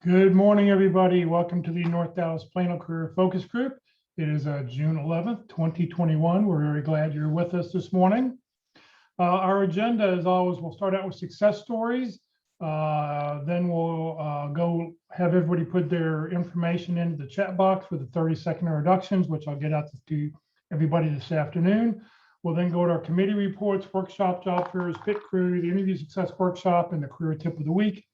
Good morning, everybody. Welcome to the North Dallas Plano Career Focus Group. It is June 11th, 2021. We're very glad you're with us this morning. Our agenda, as always, we'll start out with success stories. Then we'll go have everybody put their information into the chat box with the 30-second introductions, which I'll get out to everybody this afternoon. We'll then go to our committee reports, workshop, job fairs, fit crew, the interview success workshop, and the career tip of the week.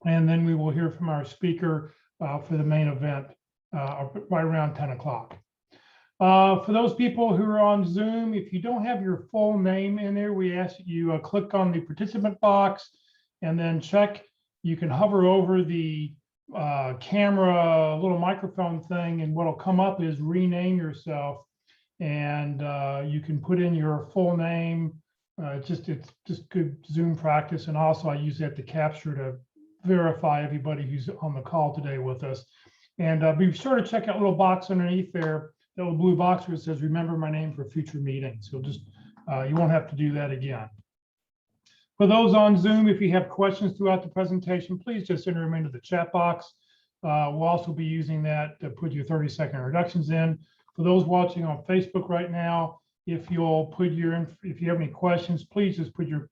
And then we will hear from our speaker for the main event right around 10 o'clock. For those people who are on Zoom, if you don't have your full name in there, we ask that you click on the participant box and then check. You can hover over the camera little microphone thing, and what'll come up is rename yourself, and you can put in your full name. It's just good Zoom practice, and also I use that to capture to verify everybody who's on the call today with us. And be sure to check out a little box underneath there, that little blue box where it says remember my name for future meetings. You'll just you won't have to do that again. For those on Zoom, if you have questions throughout the presentation, please just enter them into the chat box. We'll also be using that to put your 30-second introductions in. For those watching on Facebook right now, if you'll put if you have any questions, please just put your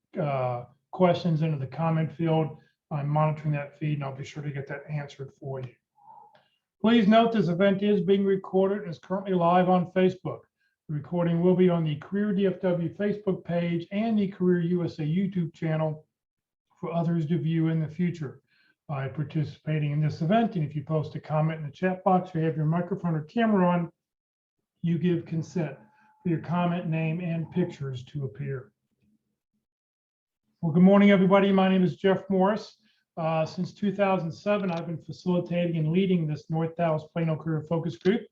questions into the comment field. I'm monitoring that feed, and I'll be sure to get that answered for you. Please note this event is being recorded and is currently live on Facebook. The recording will be on the Career DFW Facebook page and the Career USA YouTube channel for others to view in the future. By participating in this event, and if you post a comment in the chat box or have your microphone or camera on, you give consent for your comment, name, and pictures to appear. Well, good morning, everybody. My name is Jeff Morris. Since 2007, I've been facilitating and leading this North Dallas Plano Career Focus Group.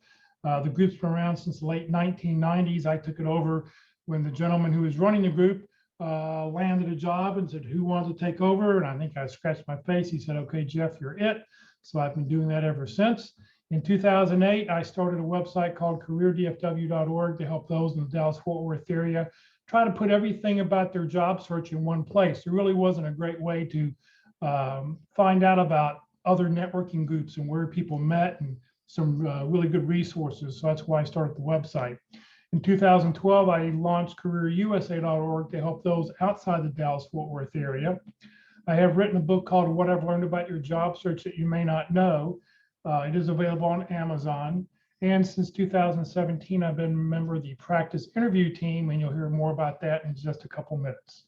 The group's been around since the late 1990s. I took it over when the gentleman who was running the group landed a job and said, who wants to take over? And I think I scratched my face. He said, okay, Jeff, you're it. So I've been doing that ever since. In 2008, I started a website called careerdfw.org to help those in the Dallas-Fort Worth area try to put everything about their job search in one place. There really wasn't a great way to find out about other networking groups and where people met, and some really good resources. So that's why I started the website. In 2012, I launched careerusa.org to help those outside the Dallas-Fort Worth area. I have written a book called What I've Learned About Your Job Search That You May Not Know. It is available on Amazon. And since 2017, I've been a member of the practice interview team, and you'll hear more about that in just a couple minutes.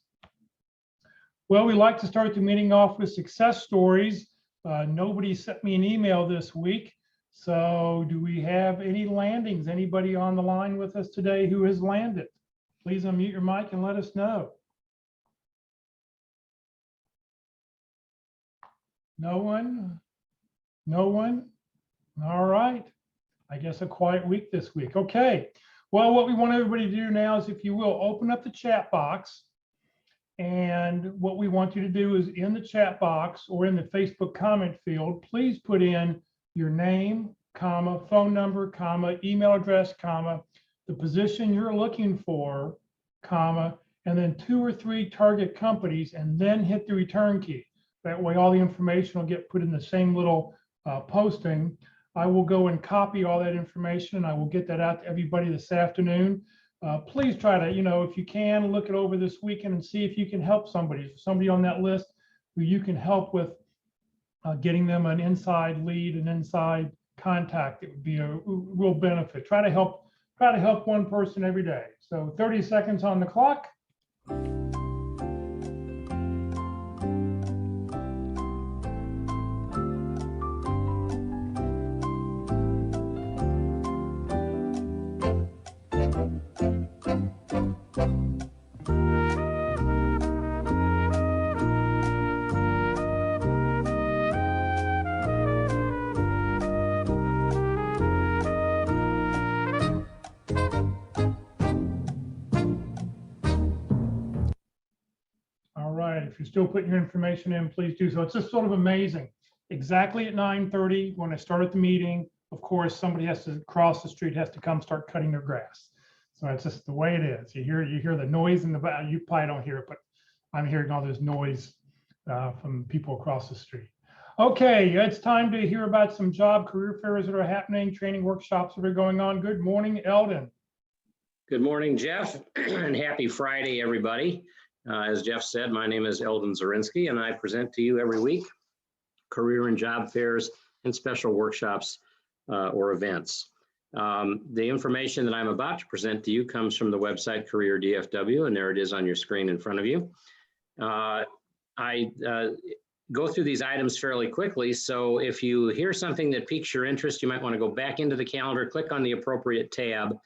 Well, we like to start the meeting off with success stories. Nobody sent me an email this week. So do we have any landings? Anybody on the line with us today who has landed? Please unmute your mic and let us know. No one? No one? All right. I guess a quiet week this week. Okay. Well, what we want everybody to do now is, if you will, open up the chat box. And what we want you to do is, in the chat box or in the Facebook comment field, please put in your name, comma, phone number, comma, email address, comma, the position you're looking for, comma, and then 2 or 3 target companies, and then hit the return key. That way all the information will get put in the same little posting. I will go and copy all that information, and I will get that out to everybody this afternoon. Please try to, if you can, look it over this weekend and see if you can help somebody on that list who you can help with getting them an inside lead, an inside contact. It would be a real benefit. Try to help one person every day. So 30 seconds on the clock. If you're still putting your information in, please do so. It's just sort of amazing. Exactly at 9:30, when I started the meeting, of course, somebody has to cross the street, has to come start cutting their grass. So it's just the way it is. You hear the noise in the back. You probably don't hear it, but I'm hearing all this noise from people across the street. Okay, it's time to hear about some job career fairs that are happening, training workshops that are going on. Good morning, Eldon. Good morning, Jeff, and happy Friday, everybody. As Jeff said, my name is Eldon Zarinsky, and I present to you every week career and job fairs and special workshops or events. The information that I'm about to present to you comes from the website Career DFW, and there it is on your screen in front of you. I go through these items fairly quickly, so if you hear something that piques your interest, you might want to go back into the calendar, click on the appropriate tab,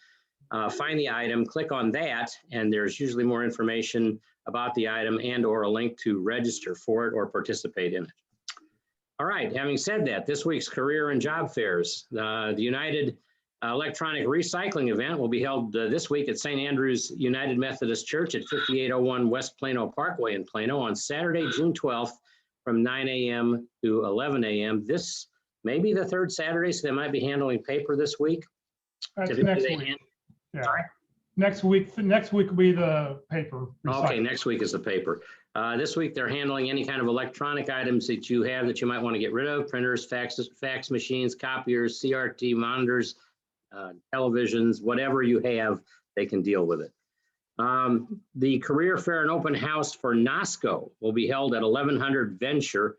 find the item, click on that, and there's usually more information about the item and or a link to register for it or participate in it. All right, having said that, this week's career and job fairs, the United Electronic Recycling event will be held this week at St. Andrew's United Methodist Church at 5801 West Plano Parkway in Plano on Saturday, June 12th from 9 a.m. to 11 a.m. This may be the third Saturday, so they might be handling paper this week. That's next week. Yeah. Sorry? Next week will be the paper. Okay, next week is the paper. This week they're handling any kind of electronic items that you have that you might want to get rid of: printers, fax machines, copiers, CRT monitors, televisions, whatever you have, they can deal with it. The career fair and open house for NOSCO will be held at 1100 Venture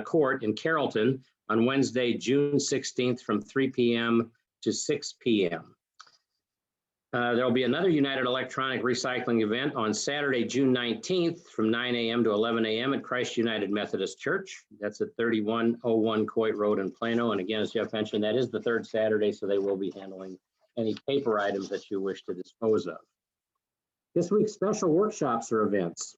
Court in Carrollton on Wednesday, June 16th from 3 p.m. to 6 p.m. There'll be another United Electronic Recycling event on Saturday, June 19th from 9 a.m. to 11 a.m. at Christ United Methodist Church. That's at 3101 Coit Road in Plano. And again, as Jeff mentioned, that is the third Saturday, so they will be handling any paper items that you wish to dispose of. This week's special workshops or events.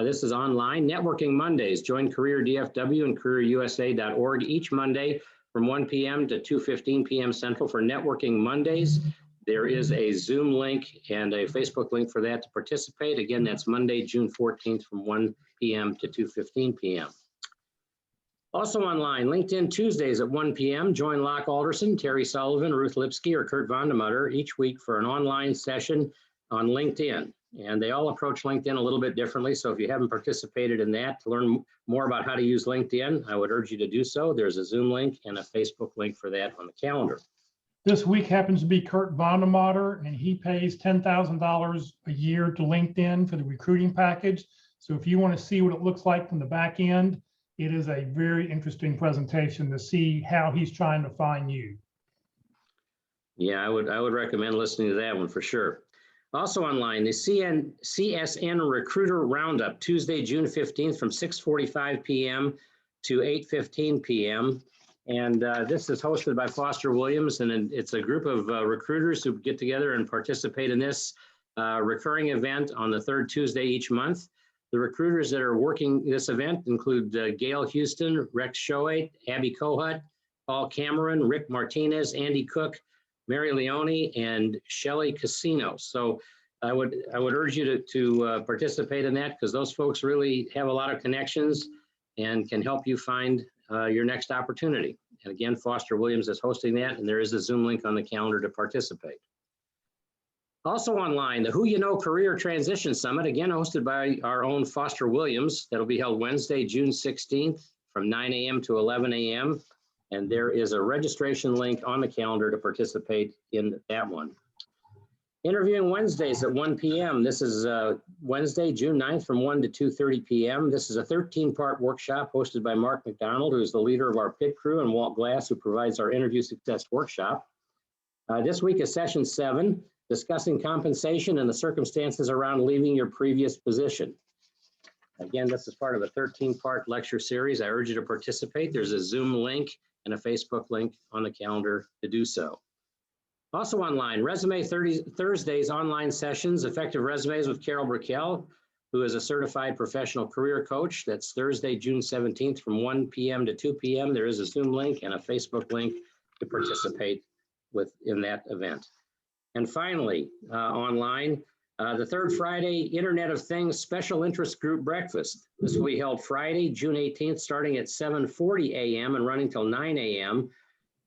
This is online, Networking Mondays. Join Career DFW and careerusa.org each Monday from 1 p.m. to 2:15 p.m. Central for Networking Mondays. There is a Zoom link and a Facebook link for that to participate. Again, that's Monday, June 14th from 1 p.m. to 2:15 p.m. Also online, LinkedIn Tuesdays at 1 p.m. Join Locke Alderson, Terry Sullivan, Ruth Lipsky, or Kurt Vondemutter each week for an online session on LinkedIn. And they all approach LinkedIn a little bit differently. So if you haven't participated in that, to learn more about how to use LinkedIn, I would urge you to do so. There's a Zoom link and a Facebook link for that on the calendar. This week happens to be Kurt Vondemutter, and he pays $10,000 a year to LinkedIn for the recruiting package. So if you want to see what it looks like from the back end, it is a very interesting presentation to see how he's trying to find you. Yeah, I would recommend listening to that one for sure. Also online, the CSN Recruiter Roundup, Tuesday, June 15th from 6:45 p.m. to 8:15 p.m. And this is hosted by Foster Williams, and it's a group of recruiters who get together and participate in this recurring event on the third Tuesday each month. The recruiters that are working this event include Gail Houston, Rex Shoate, Abby Kohut, Paul Cameron, Rick Martinez, Andy Cook, Mary Leone, and Shelly Casino. So I would urge you to participate in that, because those folks really have a lot of connections and can help you find your next opportunity. And again, Foster Williams is hosting that, and there is a Zoom link on the calendar to participate. Also online, the Who You Know Career Transition Summit, again hosted by our own Foster Williams. That'll be held Wednesday, June 16th from 9 a.m. to 11 a.m. And there is a registration link on the calendar to participate in that one. Interviewing Wednesdays at 1 p.m. This is Wednesday, June 9th from 1 to 2:30 p.m. This is a 13-part workshop hosted by Mark McDonald, who is the leader of our pit crew, and Walt Glass, who provides our interview success workshop. This week is session 7, discussing compensation and the circumstances around leaving your previous position. Again, this is part of a 13-part lecture series. I urge you to participate. There's a Zoom link and a Facebook link on the calendar to do so. Also online, Resume Thursdays online sessions, Effective Resumes with Carol Brickell, who is a certified professional career coach. That's Thursday, June 17th from 1 p.m. to 2 p.m. There is a Zoom link and a Facebook link to participate in that event. And finally, online, the third Friday Internet of Things Special Interest Group Breakfast. This will be held Friday, June 18th, starting at 7:40 a.m. and running till 9 a.m.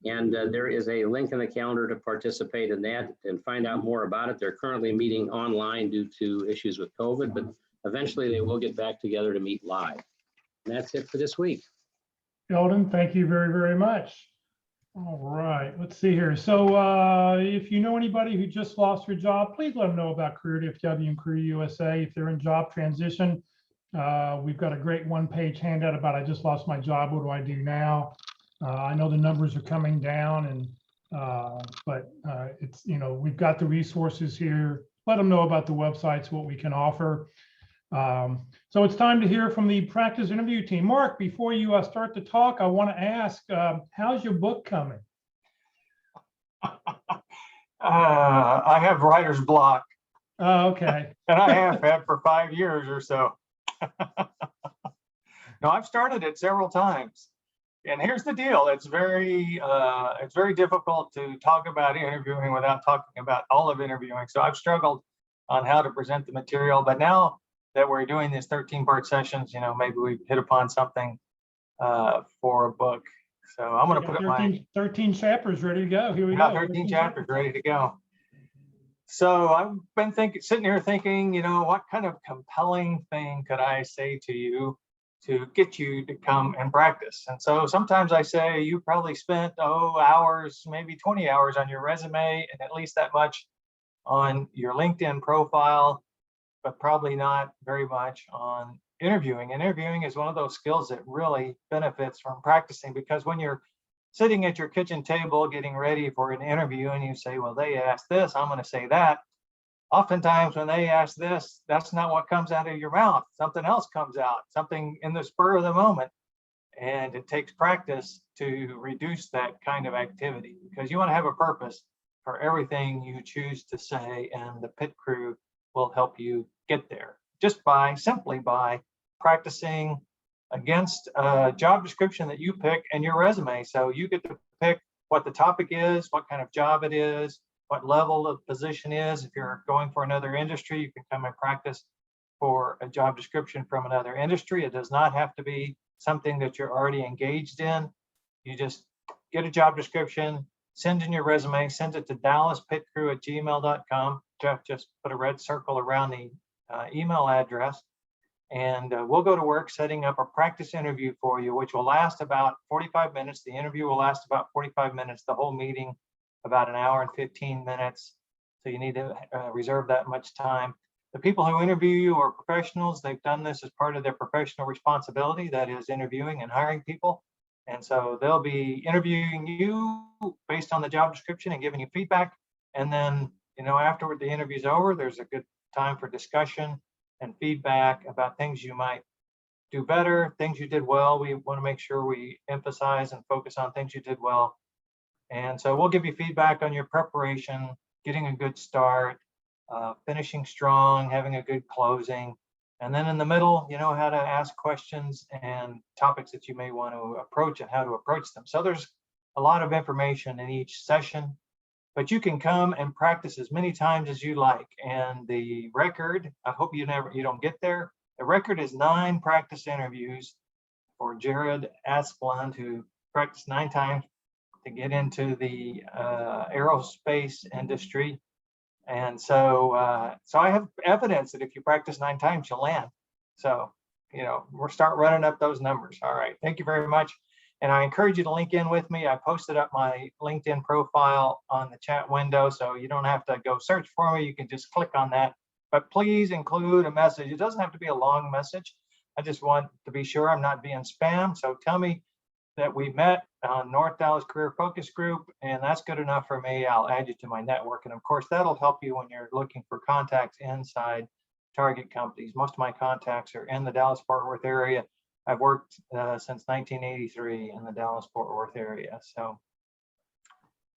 And there is a link in the calendar to participate in that and find out more about it. They're currently meeting online due to issues with COVID, but eventually they will get back together to meet live. And that's it for this week. Eldon, thank you very, very much. All right, let's see here. So if you know anybody who just lost their job, please let them know about Career DFW and Career USA. If they're in job transition, we've got a great one-page handout about I just lost my job. What do I do now? I know the numbers are coming down, and but it's, we've got the resources here. Let them know about the websites, what we can offer. So it's time to hear from the practice interview team. Mark, before you start to talk, I want to ask, how's your book coming? I have writer's block. Oh, okay. And I have had for 5 years or so. No, I've started it several times. And here's the deal. It's very difficult to talk about interviewing without talking about all of interviewing. So I've struggled on how to present the material, but now that we're doing these 13-part sessions, maybe we've hit upon something for a book. So I'm going to put 13 chapters ready to go. Here we go. 13 chapters ready to go. So I've been sitting here thinking, what kind of compelling thing could I say to you to get you to come and practice? And so sometimes I say you probably spent hours, maybe 20 hours on your resume, and at least that much on your LinkedIn profile, but probably not very much on interviewing. And interviewing is one of those skills that really benefits from practicing, because when you're sitting at your kitchen table getting ready for an interview and you say, well, they asked this, I'm going to say that. Oftentimes when they ask this, that's not what comes out of your mouth. Something else comes out, something in the spur of the moment. And it takes practice to reduce that kind of activity, because you want to have a purpose for everything you choose to say, and the pit crew will help you get there just simply by practicing against a job description that you pick and your resume. So you get to pick what the topic is, what kind of job it is, what level of position is. If you're going for another industry, you can come and practice for a job description from another industry. It does not have to be something that you're already engaged in. You just get a job description, send in your resume, send it to dallaspitcrew@gmail.com. Jeff just put a red circle around the email address, and we'll go to work setting up a practice interview for you, which will last about 45 minutes. The interview will last about 45 minutes, the whole meeting about 1 hour and 15 minutes. So you need to reserve that much time. The people who interview you are professionals. They've done this as part of their professional responsibility, that is interviewing and hiring people. And so they'll be interviewing you based on the job description and giving you feedback. And then, afterward the interview's over, there's a good time for discussion and feedback about things you might do better, things you did well. We want to make sure we emphasize and focus on things you did well. And so we'll give you feedback on your preparation, getting a good start, finishing strong, having a good closing. And then in the middle, how to ask questions and topics that you may want to approach and how to approach them. So there's a lot of information in each session, but you can come and practice as many times as you like. And the record, I hope you don't get there. The record is 9 practice interviews for Jared Asplund, who practiced 9 times to get into the aerospace industry. And so I have evidence that if you practice 9 times, you'll land. So, we'll start running up those numbers. All right. Thank you very much. And I encourage you to link in with me. I posted up my LinkedIn profile on the chat window, so you don't have to go search for me. You can just click on that. But please include a message. It doesn't have to be a long message. I just want to be sure I'm not being spam. So tell me that we met on North Dallas Career Focus Group, and that's good enough for me. I'll add you to my network. And of course, that'll help you when you're looking for contacts inside target companies. Most of my contacts are in the Dallas-Fort Worth area. I've worked since 1983 in the Dallas-Fort Worth area. So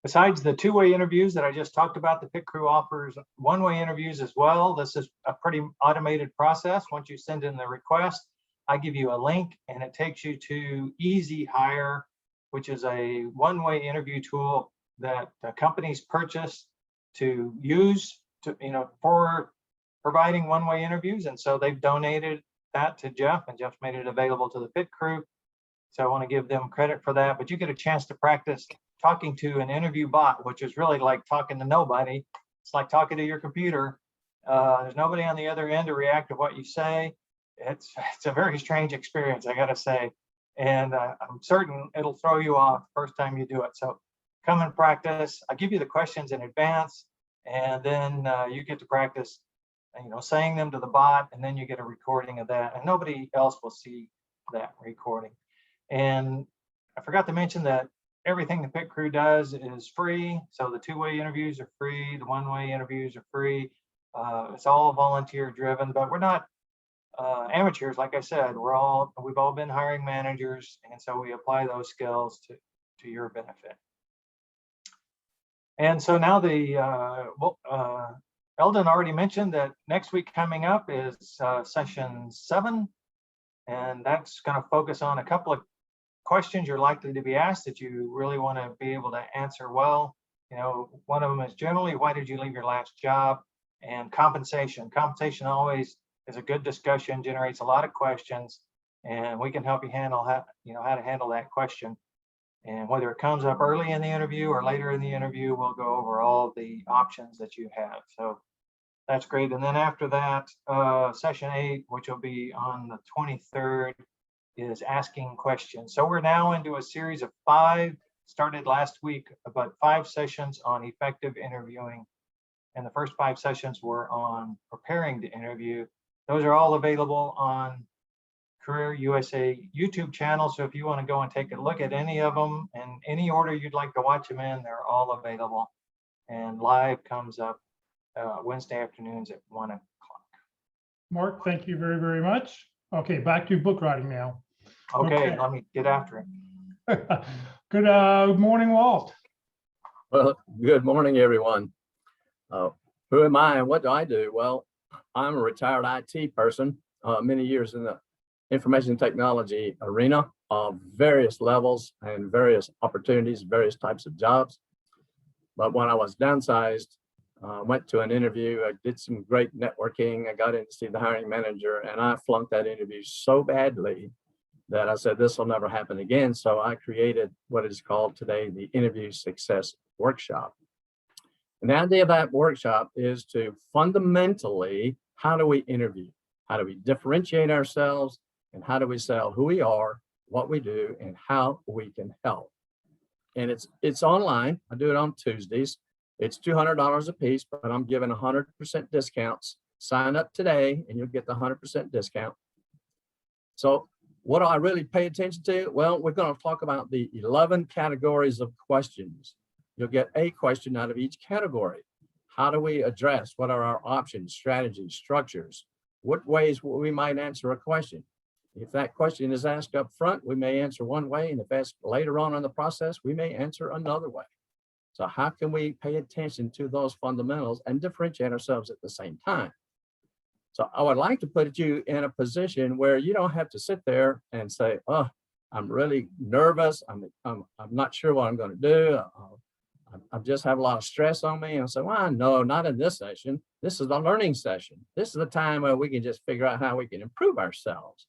besides the 2-way interviews that I just talked about, the pit crew offers 1-way interviews as well. This is a pretty automated process. Once you send in the request, I give you a link and it takes you to Easy Hire, which is a 1-way interview tool that companies purchase to use for providing 1-way interviews. And so they've donated that to Jeff, and Jeff's made it available to the pit crew. So I want to give them credit for that. But you get a chance to practice talking to an interview bot, which is really like talking to nobody. It's like talking to your computer. There's nobody on the other end to react to what you say. It's a very strange experience, I got to say. And I'm certain it'll throw you off first time you do it. So come and practice. I give you the questions in advance, and then you get to practice, saying them to the bot, and then you get a recording of that, and nobody else will see that recording. And I forgot to mention that everything the pit crew does is free. So the two-way interviews are free, the one-way interviews are free. It's all volunteer driven, but we're not amateurs. Like I said, we've all been hiring managers, and so we apply those skills to your benefit. And so now Eldon already mentioned that next week coming up is session 7, and that's going to focus on a couple of questions you're likely to be asked that you really want to be able to answer well. One of them is generally, why did you leave your last job? And compensation. Compensation always is a good discussion, generates a lot of questions, and we can help you handle how to handle that question. And whether it comes up early in the interview or later in the interview, we'll go over all the options that you have. So that's great. And then after that, session 8, which will be on the 23rd, is asking questions. So we're now into a series of 5, started last week, about 5 sessions on effective interviewing. And the first 5 sessions were on preparing to interview. Those are all available on Career USA YouTube channel. So if you want to go and take a look at any of them in any order you'd like to watch them in, they're all available. And live comes up Wednesday afternoons at 1 o'clock. Mark, thank you very, very much. Okay, back to book writing now. Okay, let me get after it. Good morning, Walt. Well, good morning, everyone. Who am I and what do I do? Well, I'm a retired IT person, many years in the information technology arena of various levels and various opportunities, various types of jobs. But when I was downsized, went to an interview, I did some great networking. I got in to see the hiring manager, and I flunked that interview so badly that I said, this will never happen again. So I created what is called today the Interview Success Workshop. And the idea of that workshop is to fundamentally, how do we interview? How do we differentiate ourselves? And how do we sell who we are, what we do, and how we can help? And it's online. I do it on Tuesdays. It's $200 a piece, but I'm giving 100% discounts. Sign up today and you'll get the 100% discount. So what do I really pay attention to? Well, we're going to talk about the 11 categories of questions. You'll get a question out of each category. How do we address? What are our options, strategies, structures? What ways we might answer a question? If that question is asked up front, we may answer one way, and if asked later on in the process, we may answer another way. So how can we pay attention to those fundamentals and differentiate ourselves at the same time? So I would like to put you in a position where you don't have to sit there and say, oh, I'm really nervous. I'm not sure what I'm going to do. I just have a lot of stress on me. And I say, well, no, not in this session. This is the learning session. This is the time where we can just figure out how we can improve ourselves.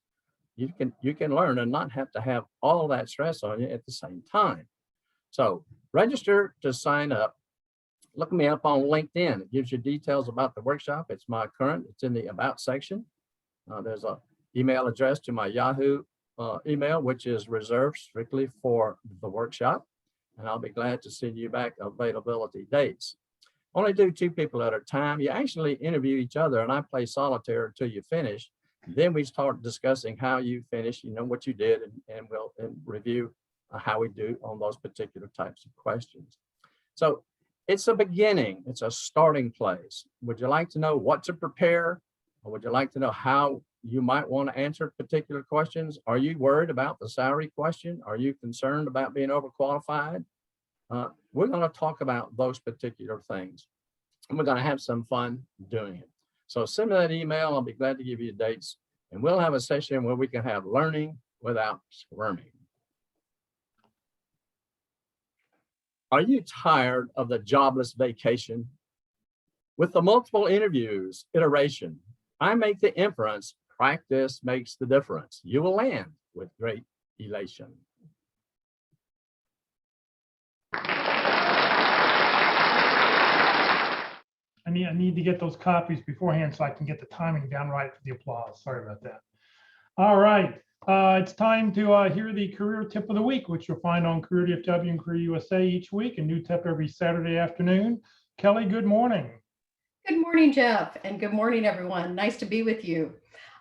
You can learn and not have to have all that stress on you at the same time. So register to sign up. Look me up on LinkedIn. It gives you details about the workshop. It's in the About section. There's an email address to my Yahoo email, which is reserved strictly for the workshop. And I'll be glad to send you back availability dates. Only do 2 people at a time. You actually interview each other, and I play solitaire until you finish. Then we start discussing how you finish, what you did, and we'll review how we do on those particular types of questions. So it's a beginning. It's a starting place. Would you like to know what to prepare? Or would you like to know how you might want to answer particular questions? Are you worried about the salary question? Are you concerned about being overqualified? We're going to talk about those particular things. And we're going to have some fun doing it. So send me that email. I'll be glad to give you dates. And we'll have a session where we can have learning without squirming. Are you tired of the jobless vacation? With the multiple interviews, iteration, I make the inference, practice makes the difference. You will land with great elation. I need to get those copies beforehand so I can get the timing down right for the applause. Sorry about that. All right. It's time to hear the career tip of the week, which you'll find on Career DFW and Career USA each week. A new tip every Saturday afternoon. Kelly, good morning. Good morning, Jeff, and good morning, everyone. Nice to be with you.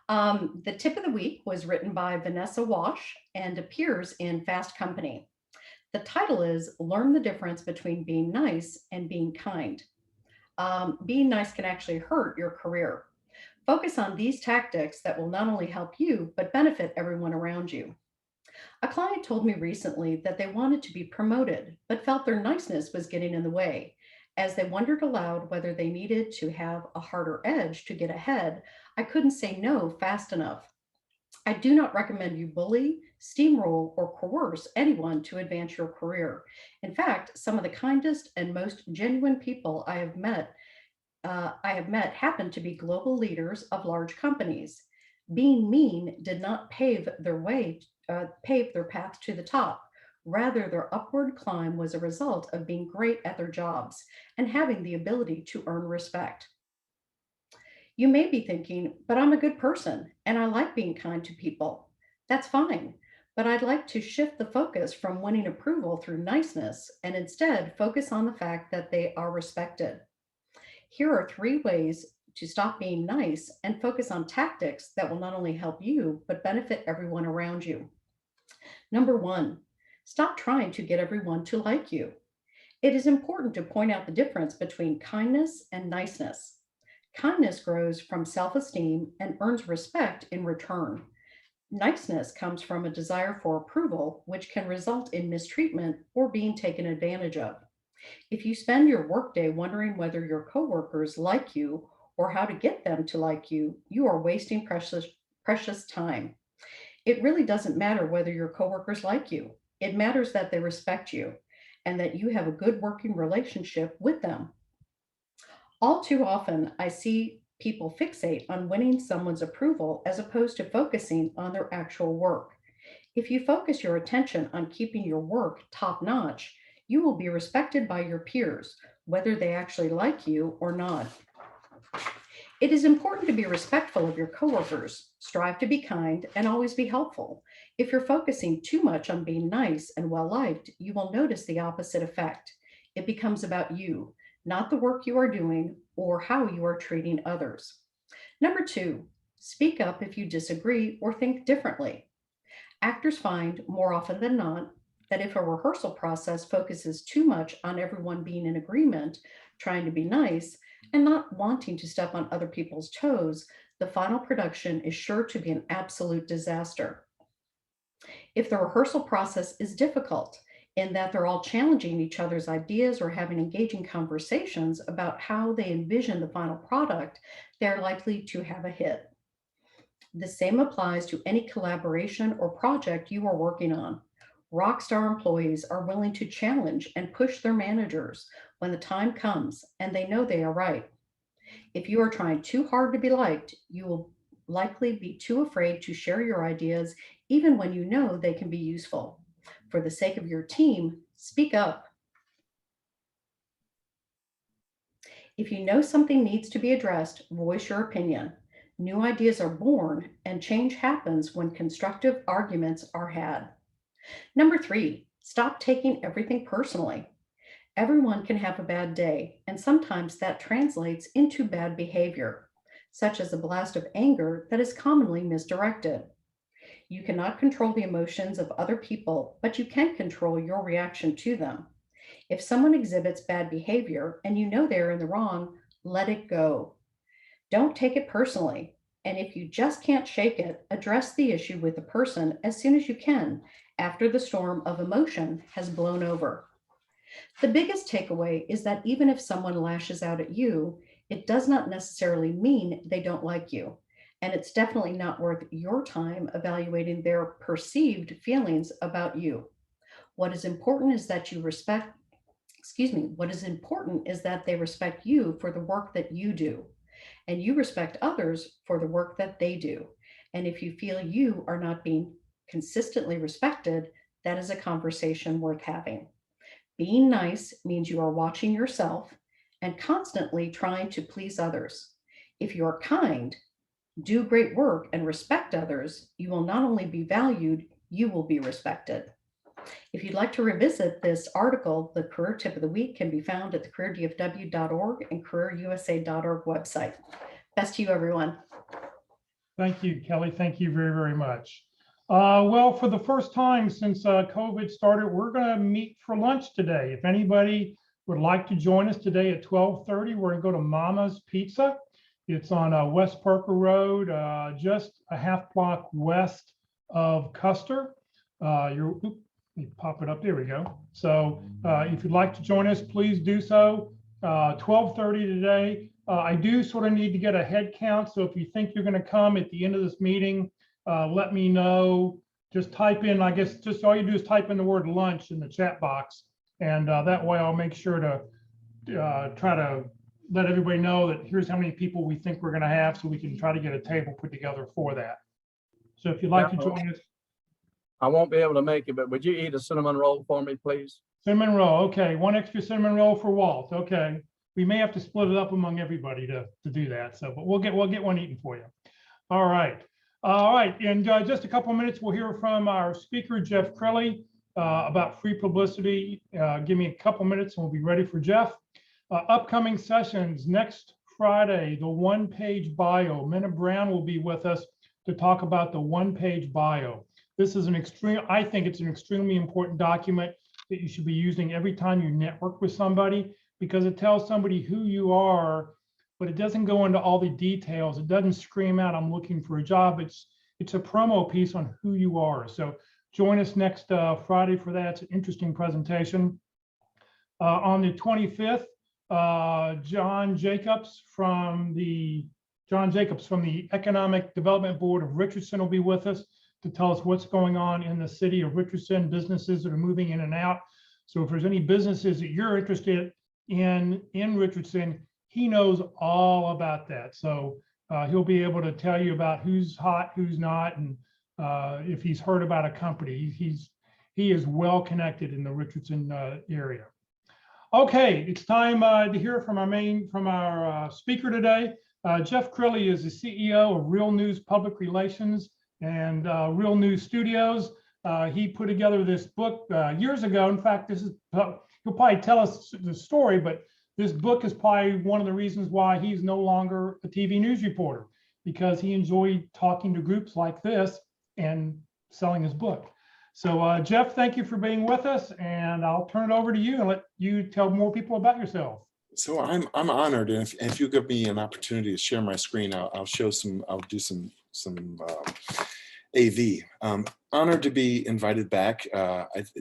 The tip of the week was written by Vanessa Wash and appears in Fast Company. The title is Learn the Difference Between Being Nice and Being Kind. Being nice can actually hurt your career. Focus on these tactics that will not only help you, but benefit everyone around you. A client told me recently that they wanted to be promoted, but felt their niceness was getting in the way. As they wondered aloud whether they needed to have a harder edge to get ahead, I couldn't say no fast enough. I do not recommend you bully, steamroll, or coerce anyone to advance your career. In fact, some of the kindest and most genuine people I have met happen to be global leaders of large companies. Being mean did not pave their path to the top. Rather, their upward climb was a result of being great at their jobs and having the ability to earn respect. You may be thinking, but I'm a good person and I like being kind to people. That's fine, but I'd like to shift the focus from winning approval through niceness and instead focus on the fact that they are respected. Here are 3 ways to stop being nice and focus on tactics that will not only help you, but benefit everyone around you. Number 1, stop trying to get everyone to like you. It is important to point out the difference between kindness and niceness. Kindness grows from self-esteem and earns respect in return. Niceness comes from a desire for approval, which can result in mistreatment or being taken advantage of. If you spend your workday wondering whether your coworkers like you or how to get them to like you, you are wasting precious time. It really doesn't matter whether your coworkers like you. It matters that they respect you and that you have a good working relationship with them. All too often, I see people fixate on winning someone's approval as opposed to focusing on their actual work. If you focus your attention on keeping your work top notch, you will be respected by your peers, whether they actually like you or not. It is important to be respectful of your coworkers, strive to be kind, and always be helpful. If you're focusing too much on being nice and well-liked, you will notice the opposite effect. It becomes about you, not the work you are doing or how you are treating others. Number 2, speak up if you disagree or think differently. Actors find, more often than not, that if a rehearsal process focuses too much on everyone being in agreement, trying to be nice, and not wanting to step on other people's toes, the final production is sure to be an absolute disaster. If the rehearsal process is difficult, in that they're all challenging each other's ideas or having engaging conversations about how they envision the final product, they're likely to have a hit. The same applies to any collaboration or project you are working on. Rockstar employees are willing to challenge and push their managers when the time comes and they know they are right. If you are trying too hard to be liked, you will likely be too afraid to share your ideas even when you know they can be useful. For the sake of your team, speak up. If you know something needs to be addressed, voice your opinion. New ideas are born and change happens when constructive arguments are had. Number 3, stop taking everything personally. Everyone can have a bad day, and sometimes that translates into bad behavior, such as a blast of anger that is commonly misdirected. You cannot control the emotions of other people, but you can control your reaction to them. If someone exhibits bad behavior and you know they're in the wrong, let it go. Don't take it personally. And if you just can't shake it, address the issue with the person as soon as you can, after the storm of emotion has blown over. The biggest takeaway is that even if someone lashes out at you, it does not necessarily mean they don't like you. And it's definitely not worth your time evaluating their perceived feelings about you. What is important is that what is important is that they respect you for the work that you do, and you respect others for the work that they do. And if you feel you are not being consistently respected, that is a conversation worth having. Being nice means you are watching yourself and constantly trying to please others. If you are kind, Do great work and respect others. You will not only be valued, you will be respected. If you'd like to revisit this article, the Career Tip of the Week can be found at the careerdfw.org and careerusa.org website. Best to you, everyone. Thank you, Kelly. Thank you very, very much. Well, for the first time since COVID started, we're going to meet for lunch today. If anybody would like to join us today at 12:30, we're going to go to Mama's Pizza. It's on West Parker Road, just a half block west of Custer. Let me pop it up. There we go. So if you'd like to join us, please do so. 12:30 today. I do sort of need to get a head count. So if you think you're going to come at the end of this meeting, let me know. Just type in, I guess, just all you do is type in the word lunch in the chat box. And that way I'll make sure to try to let everybody know that here's how many people we think we're going to have, so we can try to get a table put together for that. So if you'd like to join us. I won't be able to make it, but would you eat a cinnamon roll for me, please? Cinnamon roll. Okay. One extra cinnamon roll for Walt. Okay. We may have to split it up among everybody to do that. So, but we'll get one eaten for you. All right. All right. In just a couple of minutes, we'll hear from our speaker, Jeff Crilley, about free publicity. Give me a couple minutes and we'll be ready for Jeff. Upcoming sessions next Friday, the one-page bio. Minna Brown will be with us to talk about the one-page bio. This is I think it's an extremely important document that you should be using every time you network with somebody, because it tells somebody who you are, but it doesn't go into all the details. It doesn't scream out, I'm looking for a job. It's a promo piece on who you are. So join us next Friday for that. It's an interesting presentation. On the 25th, John Jacobs from the Economic Development Board of Richardson will be with us to tell us what's going on in the city of Richardson, businesses that are moving in and out. So if there's any businesses that you're interested in Richardson, he knows all about that. So he'll be able to tell you about who's hot, who's not, and if he's heard about a company. He is well connected in the Richardson area. Okay, it's time to hear from our speaker today. Jeff Crilley is the CEO of Real News Public Relations and Real News Studios. He put together this book years ago. In fact, he'll probably tell us the story, but this book is probably one of the reasons why he's no longer a TV news reporter, because he enjoyed talking to groups like this and selling his book. So Jeff, thank you for being with us, and I'll turn it over to you and let you tell more people about yourself. So I'm honored, and if you give me an opportunity to share my screen, I'll do some AV. Honored to be invited back.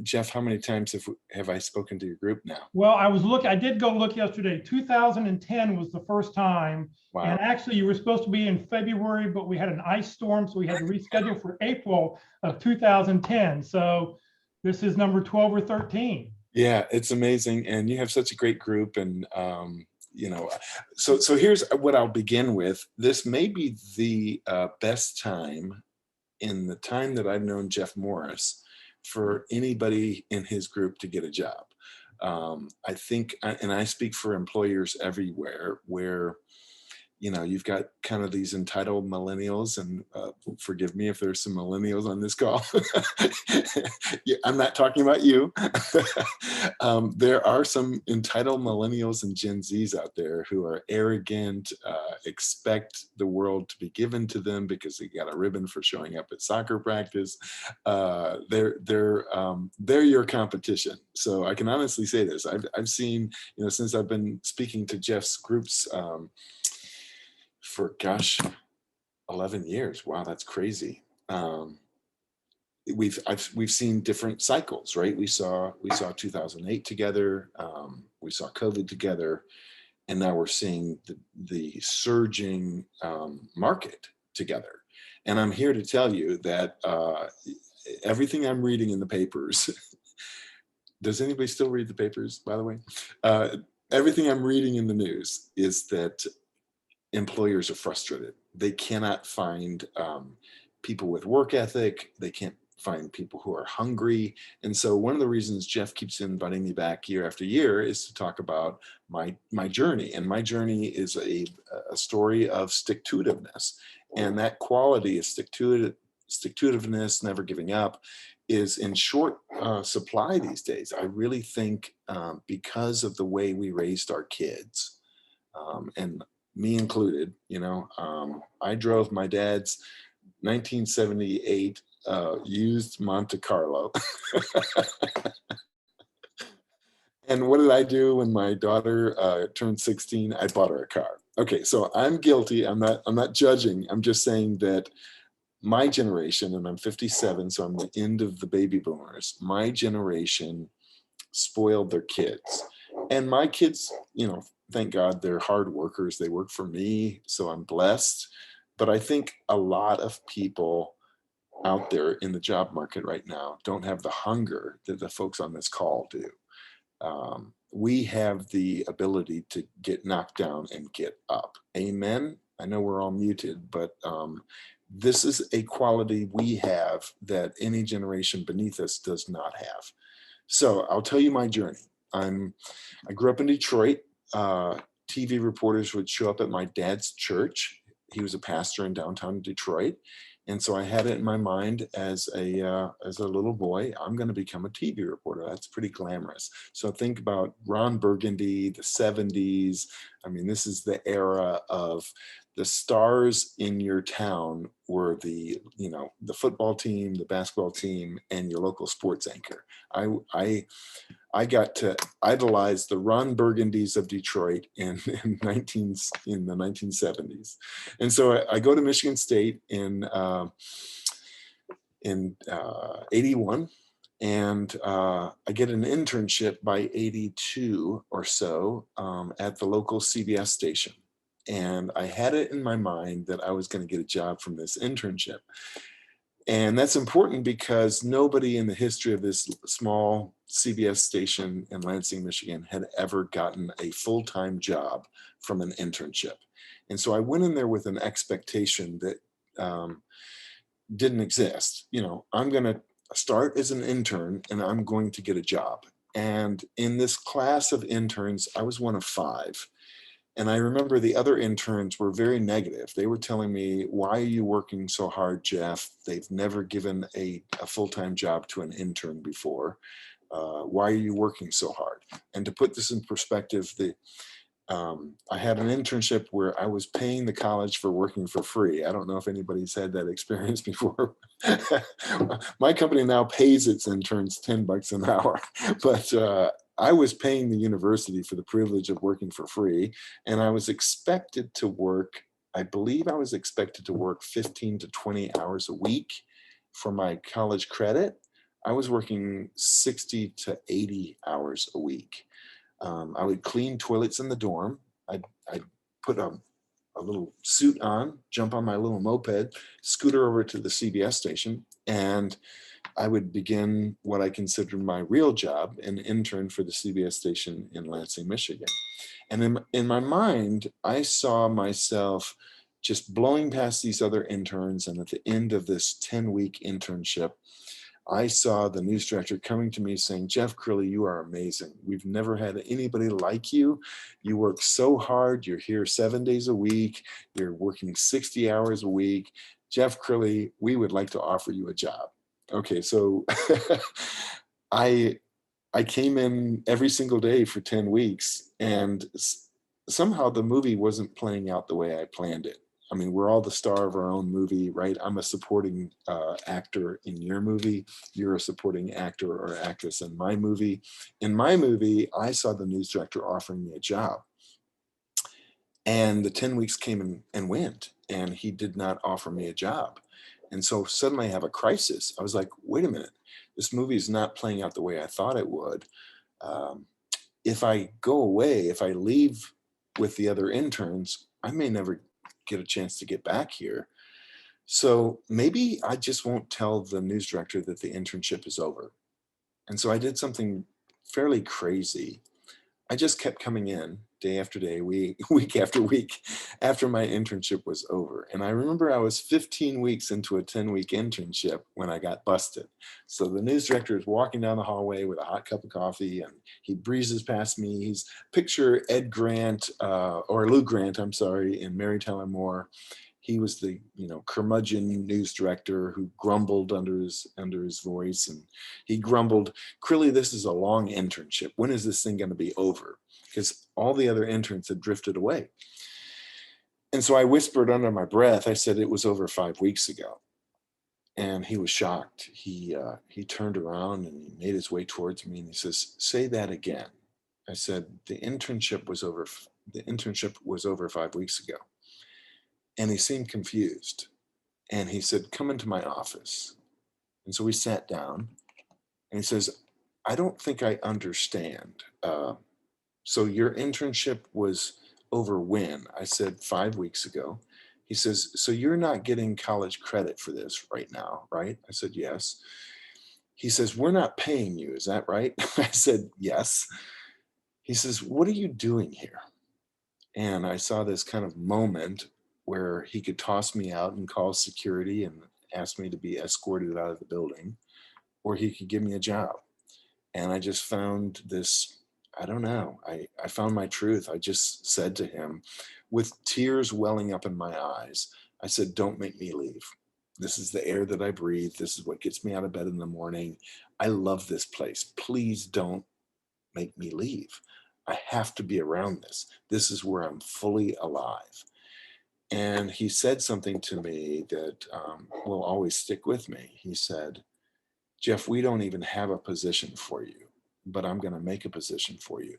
Jeff, how many times have I spoken to your group now? Well, I did go look yesterday. 2010 was the first time. Wow. And actually you were supposed to be in February, but we had an ice storm, so we had to reschedule for April of 2010. So this is number 12 or 13. Yeah, it's amazing. And you have such a great group. And, so here's what I'll begin with. This may be the best time in the time that I've known Jeff Morris for anybody in his group to get a job. I think, and I speak for employers everywhere, where you've got kind of these entitled millennials, and forgive me if there's some millennials on this call. Yeah, I'm not talking about you. There are some entitled millennials and Gen Zs out there who are arrogant, expect the world to be given to them because they got a ribbon for showing up at soccer practice. They're your competition. So I can honestly say this. I've seen, since I've been speaking to Jeff's groups, for 11 years. Wow, that's crazy. We've seen different cycles, right? We saw 2008 together. We saw COVID together, and now we're seeing the surging market together. And I'm here to tell you that everything I'm reading in the papers. Does anybody still read the papers, by the way? Everything I'm reading in the news is that employers are frustrated. They cannot find people with work ethic. They can't find people who are hungry. And so one of the reasons Jeff keeps inviting me back year after year is to talk about my journey. And my journey is a story of stick-to-itiveness. And that quality of stick-to-itiveness, never giving up, is in short supply these days. I really think because of the way we raised our kids, and me included, I drove my dad's 1978 used Monte Carlo. And what did I do when my daughter turned 16? I bought her a car. Okay, so I'm guilty. I'm not judging. I'm just saying that my generation, and I'm 57, so I'm the end of the baby boomers, my generation spoiled their kids. And my kids, thank God they're hard workers. They work for me, so I'm blessed. But I think a lot of people out there in the job market right now don't have the hunger that the folks on this call do. We have the ability to get knocked down and get up. Amen. I know we're all muted, but this is a quality we have that any generation beneath us does not have. So I'll tell you my journey. I grew up in Detroit. TV reporters would show up at my dad's church. He was a pastor in downtown Detroit. And so I had it in my mind as a little boy, I'm going to become a TV reporter. That's pretty glamorous. So think about Ron Burgundy, the 70s. I mean, this is the era of the stars in your town were the football team, the basketball team, and your local sports anchor. I got to idolize the Ron Burgundys of Detroit in the 1970s. And so I go to Michigan State in 81, and I get an internship by 82 or so at the local CBS station. And I had it in my mind that I was going to get a job from this internship. And that's important because nobody in the history of this small CBS station in Lansing, Michigan had ever gotten a full-time job from an internship. And so I went in there with an expectation that didn't exist. I'm going to start as an intern and I'm going to get a job. And in this class of interns, I was one of 5. And I remember the other interns were very negative. They were telling me, why are you working so hard, Jeff? They've never given a full-time job to an intern before. Why are you working so hard? And to put this in perspective, I had an internship where I was paying the college for working for free. I don't know if anybody's had that experience before. My company now pays its interns $10 an hour, but I was paying the university for the privilege of working for free, and I was expected to work, I believe I was expected to work 15 to 20 hours a week for my college credit. I was working 60 to 80 hours a week. I would clean toilets in the dorm. I'd put a little suit on, jump on my little moped, scooter over to the CBS station, and I would begin what I considered my real job, an intern for the CBS station in Lansing, Michigan. And in my mind, I saw myself just blowing past these other interns. And at the end of this 10-week internship, I saw the news director coming to me saying, Jeff Crilley, you are amazing. We've never had anybody like you. You work so hard. You're here 7 days a week. You're working 60 hours a week. Jeff Crilley, we would like to offer you a job. Okay, so I came in every single day for 10 weeks, and somehow the movie wasn't playing out the way I planned it. I mean, we're all the star of our own movie, right? I'm a supporting actor in your movie. You're a supporting actor or actress in my movie. In my movie, I saw the news director offering me a job. And the 10 weeks came and went, and he did not offer me a job. And so suddenly I have a crisis. I was like, wait a minute, this movie is not playing out the way I thought it would. If I go away, if I leave with the other interns, I may never get a chance to get back here. So maybe I just won't tell the news director that the internship is over. And so I did something fairly crazy. I just kept coming in day after day, week after week after my internship was over. And I remember I was 15 weeks into a 10-week internship when I got busted. So the news director is walking down the hallway with a hot cup of coffee and he breezes past me. He's picture Ed Grant or Lou Grant, I'm sorry, in Mary Tyler Moore. He was the, curmudgeon news director who grumbled under his voice, and he grumbled, "Crilley, this is a long internship. When is this thing going to be over?" Because all the other interns had drifted away. And so I whispered under my breath, I said, "It was over 5 weeks ago." And he was shocked. He turned around and he made his way towards me and he says, "Say that again." I said, The internship was over 5 weeks ago." And he seemed confused. And he said, "Come into my office." And so we sat down and he says, "I don't think I understand. So your internship was over when?" I said, 5 weeks ago. He says, "So you're not getting college credit for this right now, right?" I said, "Yes." He says, "We're not paying you. Is that right?" I said, "Yes." He says, "What are you doing here?" And I saw this kind of moment where he could toss me out and call security and ask me to be escorted out of the building, or he could give me a job. And I just found this, I don't know, I found my truth. I just said to him with tears welling up in my eyes, I said, "Don't make me leave. This is the air that I breathe. This is what gets me out of bed in the morning. I love this place. Please don't make me leave. I have to be around this. This is where I'm fully alive." And he said something to me that will always stick with me. He said, "Jeff, we don't even have a position for you, but I'm going to make a position for you.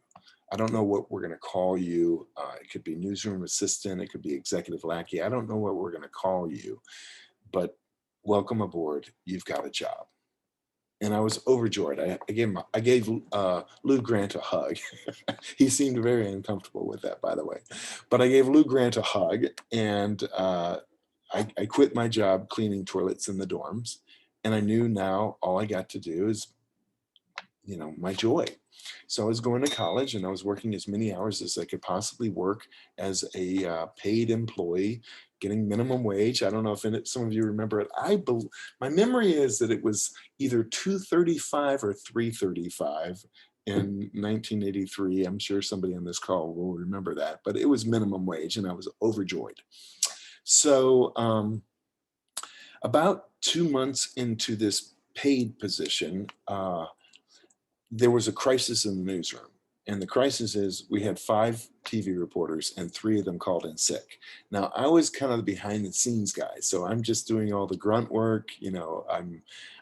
I don't know what we're going to call you. It could be newsroom assistant. It could be executive lackey. I don't know what we're going to call you, but welcome aboard. You've got a job." And I was overjoyed. I gave Lou Grant a hug. He seemed very uncomfortable with that, by the way. But I gave Lou Grant a hug, and I quit my job cleaning toilets in the dorms. And I knew now all I got to do is, my joy. So I was going to college and I was working as many hours as I could possibly work as a paid employee, getting minimum wage. I don't know if some of you remember it. My memory is that it was either $2.35 or $3.35 in 1983. I'm sure somebody on this call will remember that, but it was minimum wage and I was overjoyed. So about 2 months into this paid position, there was a crisis in the newsroom. And the crisis is we had 5 TV reporters and 3 of them called in sick. Now, I was kind of the behind the scenes guy. So I'm just doing all the grunt work.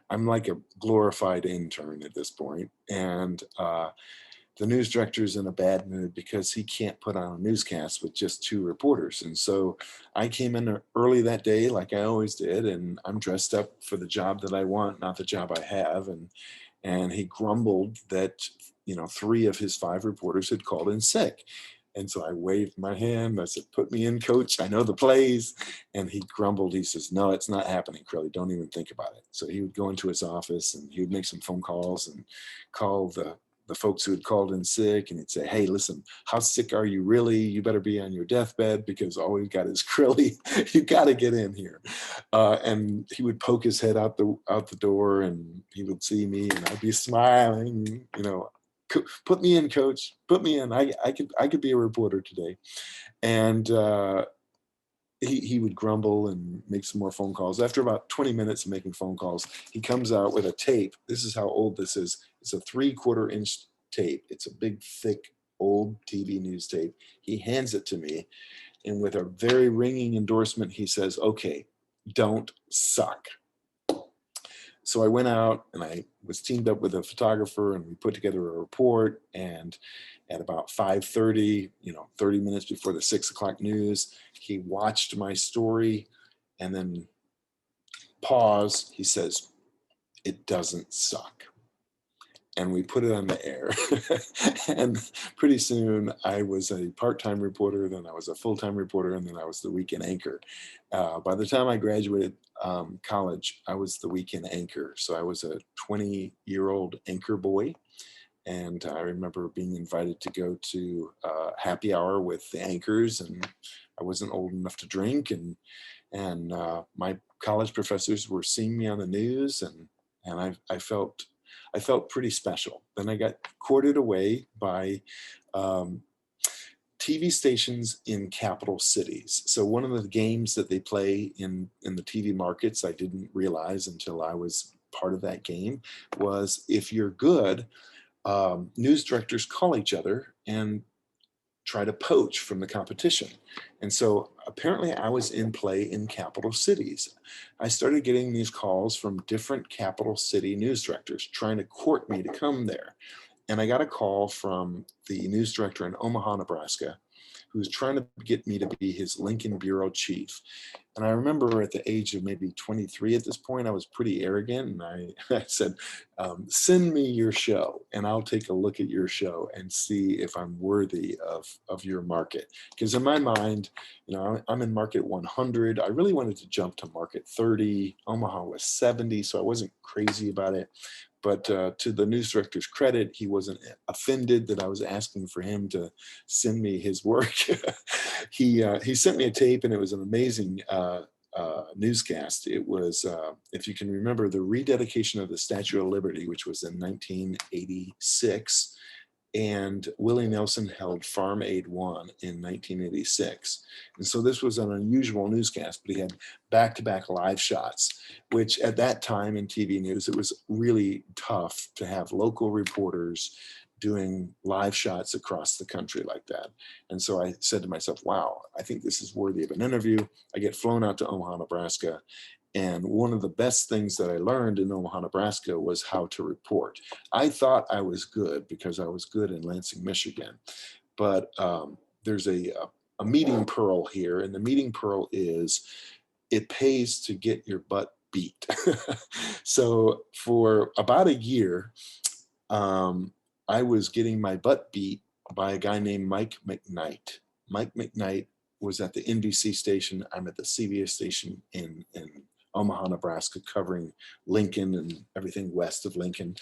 I'm like a glorified intern at this point. And the news director's in a bad mood because he can't put on a newscast with just 2 reporters. And so I came in early that day, like I always did, and I'm dressed up for the job that I want, not the job I have. And he grumbled that 3 of his 5 reporters had called in sick. And so I waved my hand. I said, "Put me in, coach. I know the plays." And he grumbled. He says, "No, it's not happening, Crilley. Don't even think about it." So he would go into his office and he would make some phone calls and call the folks who had called in sick, and he'd say, "Hey, listen, how sick are you really? You better be on your deathbed because all we've got is Crilley. You got to get in here." And he would poke his head out the door, and he would see me, and I'd be smiling, "Put me in, coach. Put me in. I could be a reporter today." And he would grumble and make some more phone calls. After about 20 minutes of making phone calls, he comes out with a tape. This is how old this is. It's a 3/4 inch tape. It's a big, thick, old TV news tape. He hands it to me, and with a very ringing endorsement, he says, "Okay, don't suck." So I went out and I was teamed up with a photographer and we put together a report. And at about 5:30, 30 minutes before the 6 o'clock news, he watched my story and then paused. He says, "It doesn't suck." And we put it on the air. And pretty soon I was a part-time reporter, then I was a full-time reporter, and then I was the weekend anchor. By the time I graduated college, I was the weekend anchor. So I was a 20-year-old anchor boy. And I remember being invited to go to happy hour with the anchors, and I wasn't old enough to drink. And my college professors were seeing me on the news, and I felt pretty special. Then I got courted away by TV stations in capital cities. So one of the games that they play in the TV markets, I didn't realize until I was part of that game, was if you're good, news directors call each other and try to poach from the competition. And so apparently I was in play in capital cities. I started getting these calls from different capital city news directors trying to court me to come there. And I got a call from the news director in Omaha, Nebraska, who was trying to get me to be his Lincoln bureau chief. And I remember at the age of maybe 23 at this point, I was pretty arrogant. And I said, send me your show and I'll take a look at your show and see if I'm worthy of your market. Because in my mind, I'm in market 100. I really wanted to jump to market 30. Omaha was 70, so I wasn't crazy about it. But to the news director's credit, he wasn't offended that I was asking for him to send me his work. He sent me a tape, and it was an amazing newscast. It was, if you can remember, the rededication of the Statue of Liberty, which was in 1986. And Willie Nelson held Farm Aid 1 in 1986. And so this was an unusual newscast, but he had back-to-back live shots, which at that time in TV news, it was really tough to have local reporters doing live shots across the country like that. And so I said to myself, wow, I think this is worthy of an interview. I get flown out to Omaha, Nebraska. And one of the best things that I learned in Omaha, Nebraska was how to report. I thought I was good because I was good in Lansing, Michigan. But there's a meeting pearl here. And the meeting pearl is it pays to get your butt beat. So for about a year, I was getting my butt beat by a guy named Mike McKnight. Mike McKnight was at the NBC station. I'm at the CBS station in Omaha, Nebraska, covering Lincoln and everything west of Lincoln.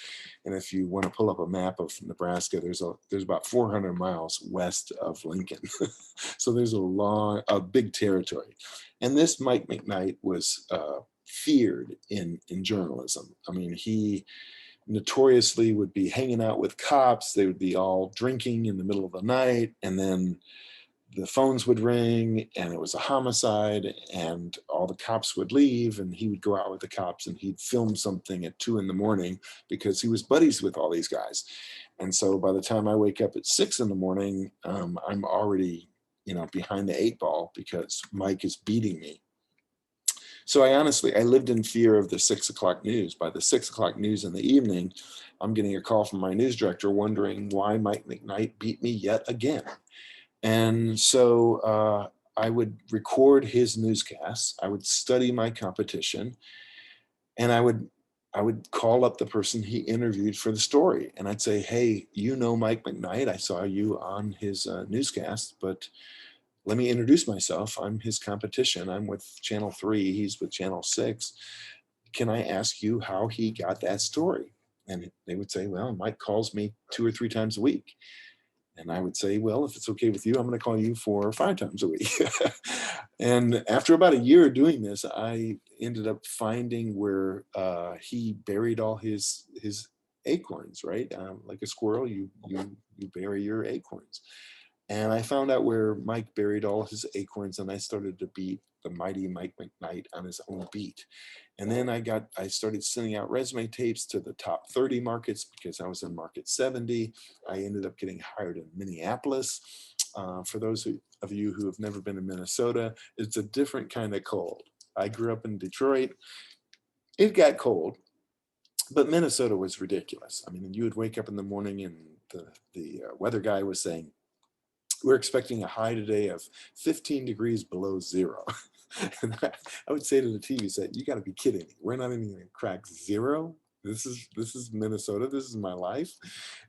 And if you want to pull up a map of Nebraska, there's about 400 miles west of Lincoln. So there's a big territory. And this Mike McKnight was feared in journalism. I mean, he notoriously would be hanging out with cops. They would be all drinking in the middle of the night, and then the phones would ring and it was a homicide, and all the cops would leave and he would go out with the cops and he'd film something at 2 a.m. because he was buddies with all these guys. And so by the time I wake up at 6 a.m, I'm already, behind the 8 ball because Mike is beating me. So I lived in fear of the 6 o'clock news. By the 6 o'clock news in the evening, I'm getting a call from my news director wondering why Mike McKnight beat me yet again. And so I would record his newscasts. I would study my competition, and I would call up the person he interviewed for the story. And I'd say, hey, Mike McKnight, I saw you on his newscast, but let me introduce myself. I'm his competition. I'm with Channel 3. He's with Channel 6. Can I ask you how he got that story? And they would say, well, Mike calls me 2 or 3 times a week. And I would say, well, if it's okay with you, I'm going to call you 4 or 5 times a week. And after about a year of doing this, I ended up finding where he buried all his acorns, right? Like a squirrel, you bury your acorns. And I found out where Mike buried all his acorns, and I started to beat the mighty Mike McKnight on his own beat. And then I started sending out resume tapes to the top 30 markets because I was in market 70. I ended up getting hired in Minneapolis. For those of you who have never been to Minnesota, it's a different kind of cold. I grew up in Detroit. It got cold, but Minnesota was ridiculous. I mean, you would wake up in the morning and the weather guy was saying, we're expecting a high today of 15 degrees below zero. And I would say to the TV set, you got to be kidding me. We're not even going to crack zero. This is Minnesota. This is my life.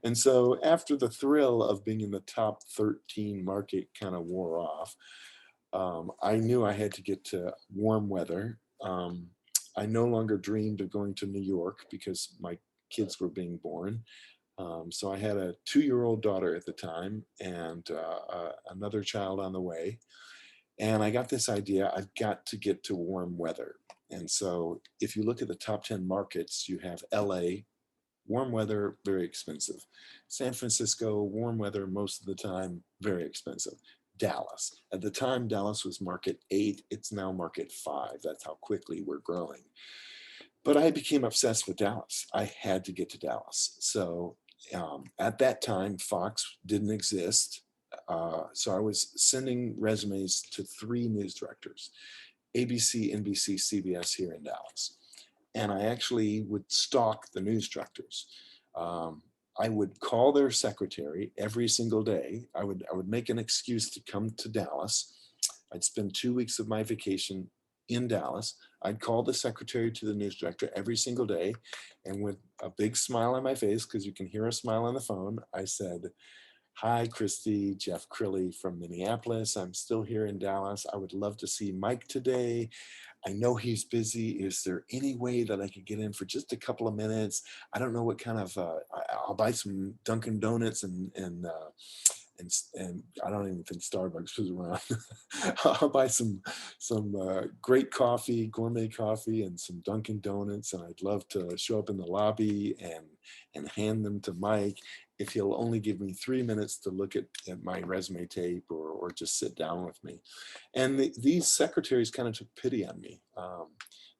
And so after the thrill of being in the top 13 market kind of wore off, I knew I had to get to warm weather. I no longer dreamed of going to New York because my kids were being born. So I had a 2-year-old daughter at the time and another child on the way. And I got this idea, I've got to get to warm weather. And so if you look at the top 10 markets, you have LA, warm weather, very expensive. San Francisco, warm weather most of the time, very expensive. Dallas, at the time, Dallas was market 8. It's now market 5. That's how quickly we're growing. But I became obsessed with Dallas. I had to get to Dallas. So at that time, Fox didn't exist. So I was sending resumes to 3 news directors, ABC, NBC, CBS here in Dallas. And I actually would stalk the news directors. I would call their secretary every single day. I would make an excuse to come to Dallas. I'd spend 2 weeks of my vacation in Dallas. I'd call the secretary to the news director every single day. And with a big smile on my face, because you can hear a smile on the phone, I said, "Hi, Christy, Jeff Crilley from Minneapolis. I'm still here in Dallas. I would love to see Mike today. I know he's busy. Is there any way that I could get in for just a couple of minutes? I don't know what kind of, I'll buy some Dunkin' Donuts and I don't even think Starbucks was around. I'll buy some great coffee, gourmet coffee, and some Dunkin' Donuts, and I'd love to show up in the lobby and hand them to Mike if he'll only give me 3 minutes to look at my resume tape or just sit down with me." And these secretaries kind of took pity on me.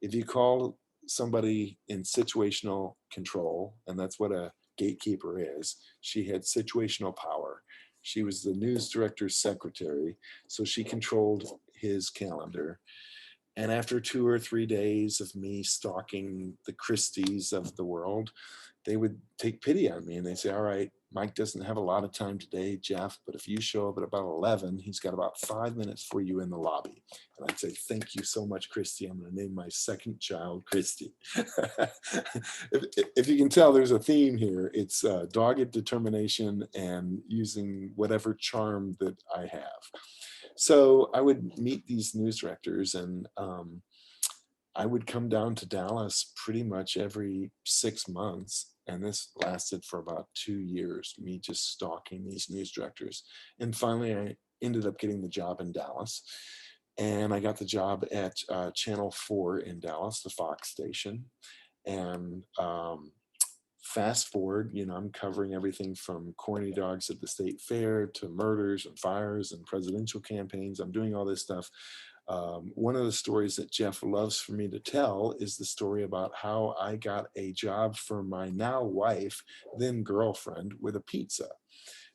If you call somebody in situational control, and that's what a gatekeeper is, she had situational power. She was the news director's secretary, so she controlled his calendar. And after 2 or 3 days of me stalking the Christies of the world, they would take pity on me and they say, "All right, Mike doesn't have a lot of time today, Jeff, but if you show up at about 11, he's got about 5 minutes for you in the lobby." And I'd say, "Thank you so much, Christy. I'm going to name my second child Christy." If you can tell, there's a theme here. It's dogged determination and using whatever charm that I have. So I would meet these news directors and I would come down to Dallas pretty much every 6 months. And this lasted for about 2 years, me just stalking these news directors. And finally, I ended up getting the job in Dallas. And I got the job at Channel 4 in Dallas, the Fox station. And fast forward, I'm covering everything from corny dogs at the state fair to murders and fires and presidential campaigns. I'm doing all this stuff. One of the stories that Jeff loves for me to tell is the story about how I got a job for my now wife, then girlfriend, with a pizza.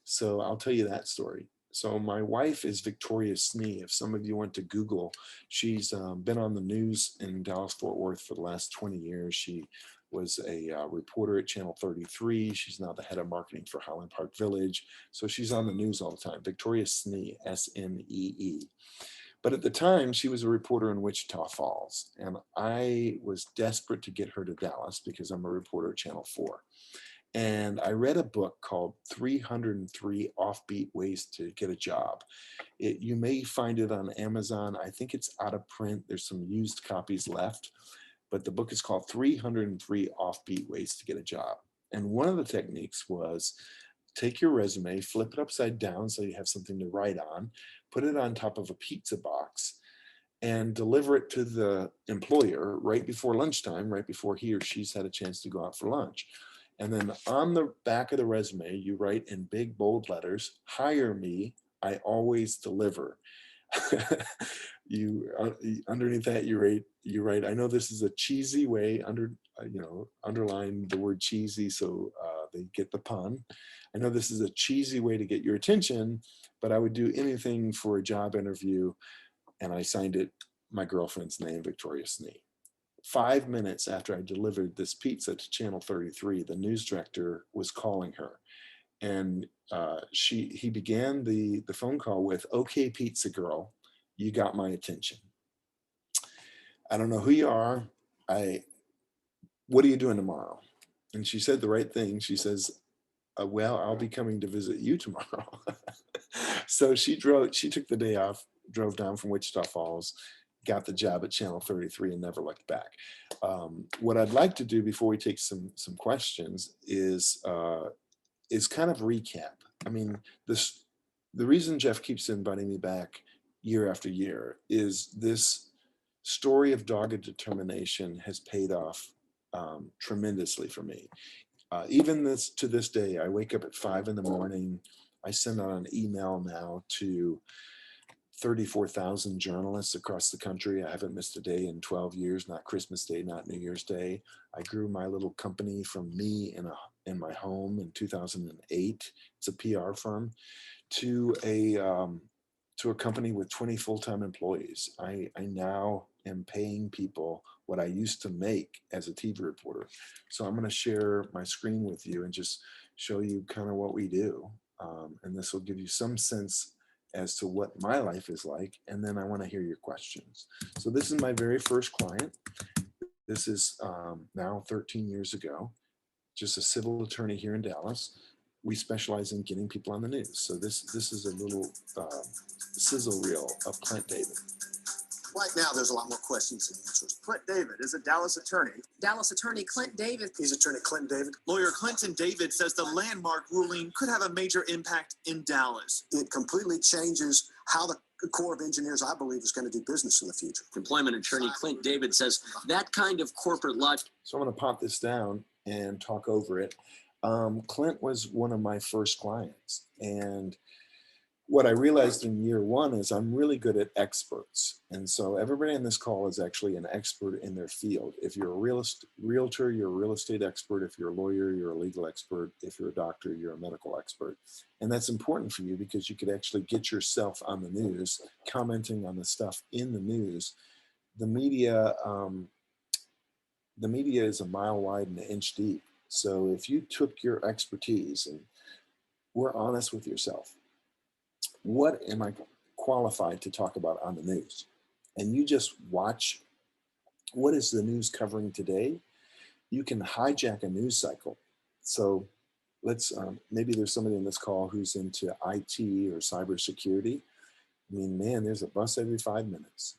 So I'll tell you that story. So my wife is Victoria Snee. If some of you went to Google, she's been on the news in Dallas-Fort Worth for the last 20 years. She was a reporter at Channel 33. She's now the head of marketing for Highland Park Village. So she's on the news all the time. Victoria Snee, S-N-E-E. But at the time, she was a reporter in Wichita Falls. And I was desperate to get her to Dallas because I'm a reporter at Channel 4. And I read a book called 303 Offbeat Ways to Get a Job. You may find it on Amazon. I think it's out of print. There's some used copies left. But the book is called 303 Offbeat Ways to Get a Job. And one of the techniques was take your resume, flip it upside down so you have something to write on, put it on top of a pizza box, and deliver it to the employer right before lunchtime, right before he or she's had a chance to go out for lunch. And then on the back of the resume, you write in big bold letters, "Hire me, I always deliver." Underneath that you write, "I know this is a cheesy way," underline the word cheesy so they get the pun. "I know this is a cheesy way to get your attention, but I would do anything for a job interview." And I signed it my girlfriend's name, Victoria Snee. 5 minutes after I delivered this pizza to Channel 33, the news director was calling her. And he began the phone call with, "Okay, pizza girl, you got my attention. I don't know who you are. What are you doing tomorrow?" And she said the right thing. She says, "Well, I'll be coming to visit you tomorrow." So she took the day off, drove down from Wichita Falls, got the job at Channel 33 and never looked back. What I'd like to do before we take some questions is is kind of recap. I mean, the reason Jeff keeps inviting me back year after year is this story of dogged determination has paid off tremendously for me. Even to this day, I wake up at 5 in the morning. I send out an email now to 34,000 journalists across the country. I haven't missed a day in 12 years, not Christmas Day, not New Year's Day. I grew my little company from me in my home in 2008. It's a PR firm to a company with 20 full-time employees. I now am paying people what I used to make as a TV reporter. So I'm going to share my screen with you and just show you kind of what we do. And this will give you some sense as to what my life is like. And then I want to hear your questions. So this is my very first client. This is now 13 years ago, just a civil attorney here in Dallas. We specialize in getting people on the news. So this is a little sizzle reel of Clint David. Right now, there's a lot more questions than answers. Clint David is a Dallas attorney. Dallas attorney Clint David. He's attorney Clint David. Lawyer Clinton David says the landmark ruling could have a major impact in Dallas. It completely changes how the Corps of Engineers, I believe, is going to do business in the future. Employment attorney Clint David says that kind of corporate law. So I'm going to pop this down and talk over it. Clint was one of my first clients. And what I realized in year one is I'm really good at experts. And so everybody on this call is actually an expert in their field. If you're a realtor, you're a real estate expert. If you're a lawyer, you're a legal expert. If you're a doctor, you're a medical expert. And that's important for you because you could actually get yourself on the news, commenting on the stuff in the news. The media is a mile wide and an inch deep. So if you took your expertise and were honest with yourself, what am I qualified to talk about on the news? And you just watch what is the news covering today. You can hijack a news cycle. So let's, maybe there's somebody in this call who's into IT or cybersecurity. I mean, man, there's a bust every 5 minutes.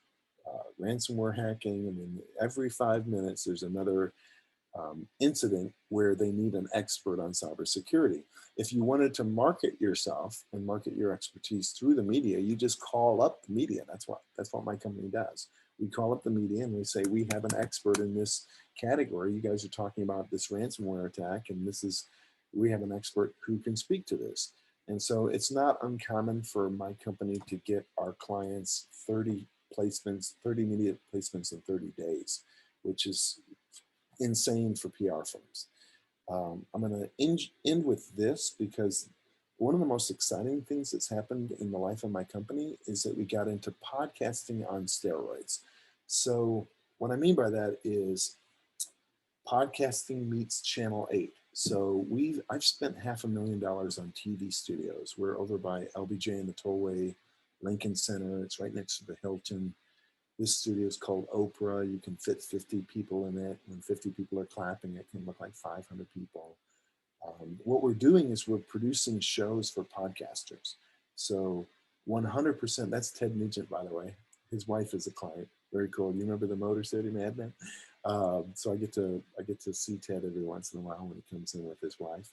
Ransomware hacking, I mean, every 5 minutes there's another incident where they need an expert on cybersecurity. If you wanted to market yourself and market your expertise through the media, you just call up the media. That's what my company does. We call up the media and we say, we have an expert in this category. You guys are talking about this ransomware attack, and we have an expert who can speak to this. And so it's not uncommon for my company to get our clients 30 media placements in 30 days, which is insane for PR firms. I'm going to end with this because one of the most exciting things that's happened in the life of my company is that we got into podcasting on steroids. So what I mean by that is podcasting meets Channel 8. So I've spent $500,000 on TV studios. We're over by LBJ and the Tollway, Lincoln Center. It's right next to the Hilton. This studio is called Oprah. You can fit 50 people in it. When 50 people are clapping, it can look like 500 people. What we're doing is we're producing shows for podcasters. So 100%, that's Ted Nugent, by the way. His wife is a client. Very cool. You remember the Motor City Madman? So I get to see Ted every once in a while when he comes in with his wife.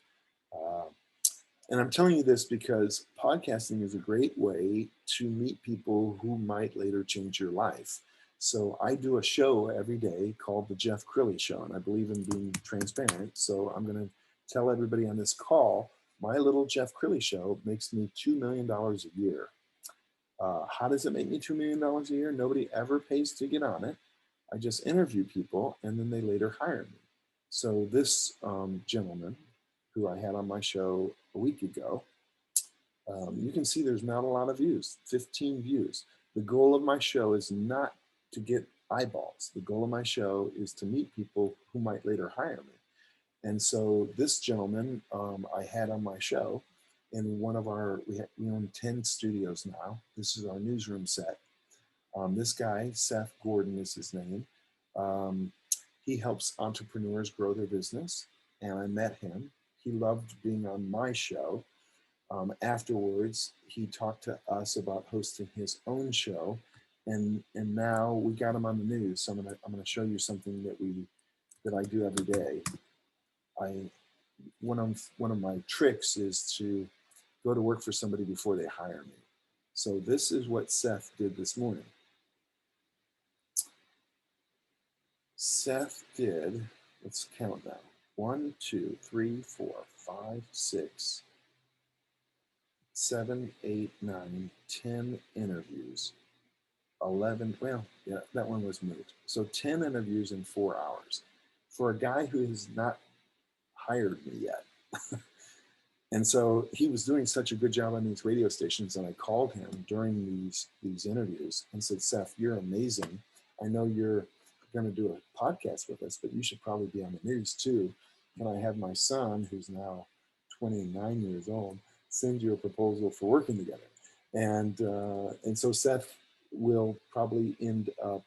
And I'm telling you this because podcasting is a great way to meet people who might later change your life. So I do a show every day called the Jeff Crilley Show, and I believe in being transparent. So I'm going to tell everybody on this call, my little Jeff Crilley Show makes me $2 million a year. How does it make me $2 million a year? Nobody ever pays to get on it. I just interview people and then they later hire me. So this gentleman who I had on my show a week ago, you can see there's not a lot of views, 15 views. The goal of my show is not to get eyeballs. The goal of my show is to meet people who might later hire me. And so this gentleman I had on my show in one of we own 10 studios now. This is our newsroom set. This guy, Seth Gordon is his name. He helps entrepreneurs grow their business, and I met him. He loved being on my show. Afterwards, he talked to us about hosting his own show, and now we got him on the news. So I'm gonna show you something that I do every day. one of my tricks is to go to work for somebody before they hire me. So this is what Seth did this morning. Seth did, let's count now. 1, 2, 3, 4, 5, 6, 7, 8, 9, 10 interviews. 11, well, yeah, that one was moved. So 10 interviews in 4 hours for a guy who has not hired me yet. And so he was doing such a good job on these radio stations, and I called him during these interviews and said, Seth, you're amazing. I know you're going to do a podcast with us, but you should probably be on the news too. Can I have my son, who's now 29 years old, send you a proposal for working together? And so Seth will probably end up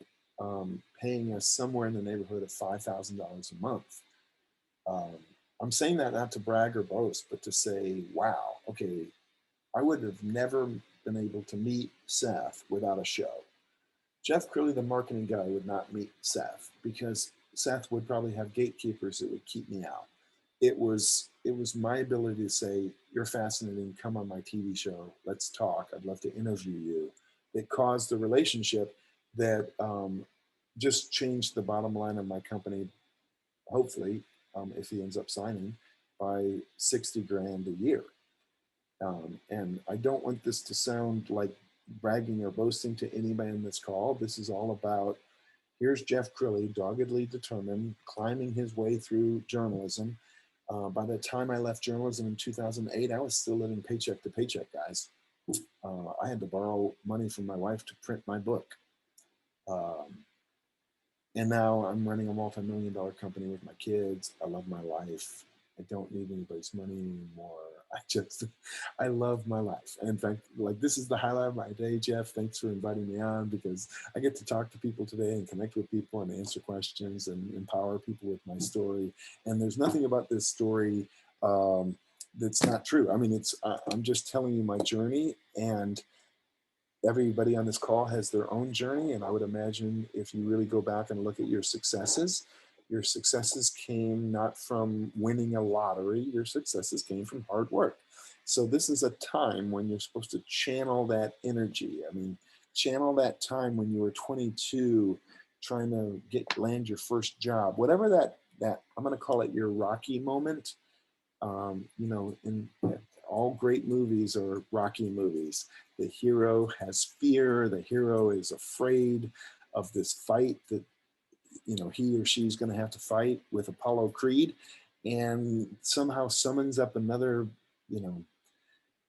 paying us somewhere in the neighborhood of $5,000 a month. I'm saying that not to brag or boast, but to say, wow, okay, I would have never been able to meet Seth without a show. Jeff Crilley, the marketing guy, would not meet Seth because Seth would probably have gatekeepers that would keep me out. It was my ability to say, you're fascinating, come on my TV show, let's talk, I'd love to interview you. It caused the relationship that just changed the bottom line of my company, hopefully, if he ends up signing, by 60 grand a year. And I don't want this to sound like bragging or boasting to anybody in this call. This is all about, here's Jeff Crilley, doggedly determined, climbing his way through journalism. By the time I left journalism in 2008, I was still living paycheck to paycheck, guys. I had to borrow money from my wife to print my book. And now I'm running a multi-million-dollar company with my kids. I love my life. I don't need anybody's money anymore. I love my life. And in fact, like, this is the highlight of my day, Jeff. Thanks for inviting me on, because I get to talk to people today and connect with people and answer questions and empower people with my story. And there's nothing about this story that's not true. I mean, I'm just telling you my journey, and everybody on this call has their own journey. And I would imagine if you really go back and look at your successes came not from winning a lottery. Your successes came from hard work. So this is a time when you're supposed to channel that energy. I mean, channel that time when you were 22, trying to land your first job, whatever that I'm going to call it your Rocky moment. In all great movies are Rocky movies. The hero has fear. The hero is afraid of this fight that, he or she's going to have to fight with Apollo Creed, and somehow summons up another,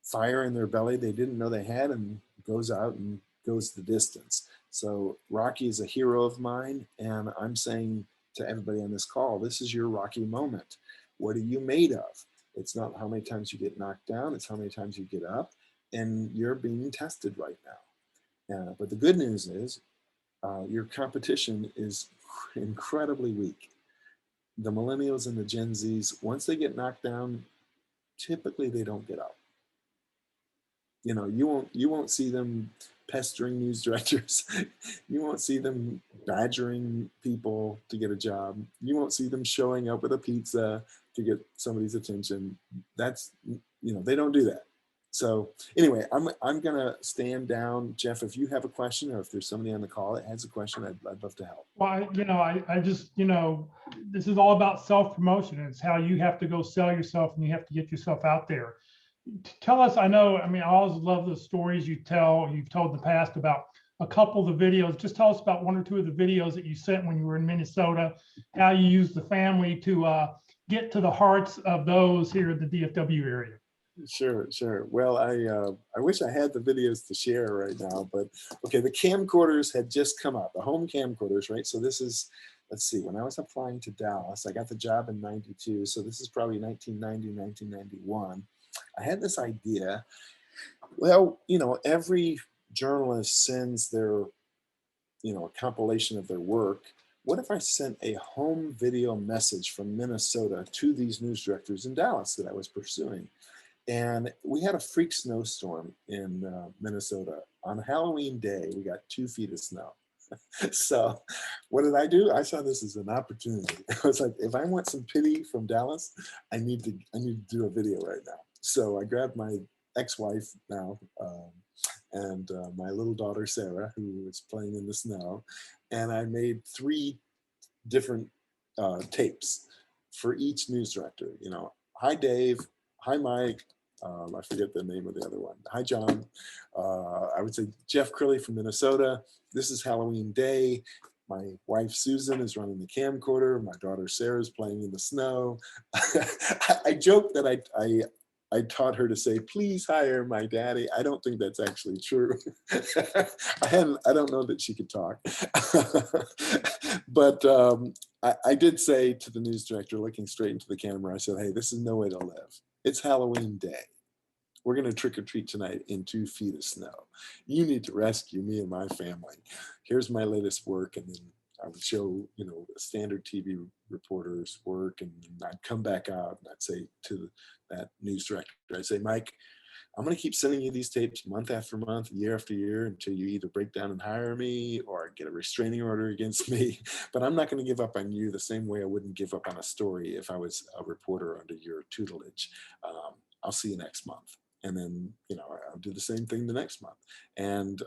fire in their belly they didn't know they had, and goes out and goes the distance. So Rocky is a hero of mine, and I'm saying to everybody on this call, this is your Rocky moment. What are you made of? It's not how many times you get knocked down, it's how many times you get up, and you're being tested right now. But the good news is your competition is incredibly weak. The millennials and the Gen Zs, once they get knocked down, typically they don't get up. You won't see them pestering news directors. You won't see them badgering people to get a job. You won't see them showing up with a pizza to get somebody's attention. That's, they don't do that. So anyway, I'm gonna stand down. Jeff, if you have a question, or if there's somebody on the call that has a question, I'd love to help. Well, I just, this is all about self-promotion. It's how you have to go sell yourself, and you have to get yourself out there. Tell us, I always love the stories you've told in the past about a couple of the videos. Just tell us about one or two of the videos that you sent when you were in Minnesota, how you used the family to get to the hearts of those here in the DFW area. Sure. Well, I wish I had the videos to share right now, but okay, the camcorders had just come out, the home camcorders, right? So this is, let's see, when I was applying to Dallas, I got the job in 92. So this is probably 1990, 1991. I had this idea. Well, every journalist sends their, a compilation of their work. What if I sent a home video message from Minnesota to these news directors in Dallas that I was pursuing? And we had a freak snowstorm in Minnesota. On Halloween day, we got 2 feet of snow. So what did I do? I saw this as an opportunity. I was like, if I want some pity from Dallas, I need to do a video right now. So I grabbed my ex-wife now, and my little daughter, Sarah, who was playing in the snow. And I made 3 different tapes for each news director. You know, hi, Dave. Hi, Mike. I forget the name of the other one. Hi, John. I would say Jeff Crilley from Minnesota. This is Halloween Day. My wife, Susan, is running the camcorder. My daughter, Sarah, is playing in the snow. I joke that I taught her to say, please hire my daddy. I don't think that's actually true. I don't know that she could talk. But I did say to the news director, looking straight into the camera, I said, hey, this is no way to live. It's Halloween Day. We're going to trick or treat tonight in 2 feet of snow. You need to rescue me and my family. Here's my latest work. And then I would show, you know, a standard TV reporter's work. And I'd come back out and I'd say to that news director, I'd say, Mike, I'm going to keep sending you these tapes month after month, year after year, until you either break down and hire me or get a restraining order against me. But I'm not going to give up on you the same way I wouldn't give up on a story if I was a reporter under your tutelage. I'll see you next month. And then, you know, I'll do the same thing the next month. And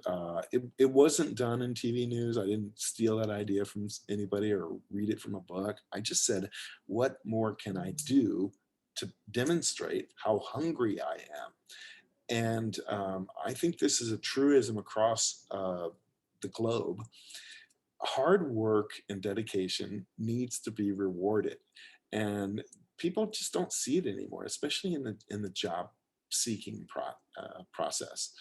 it wasn't done in TV news. I didn't steal that idea from anybody or read it from a book. I just said, what more can I do to demonstrate how hungry I am? And I think this is a truism across the globe. Hard work and dedication needs to be rewarded. And people just don't see it anymore, especially in the job seeking process.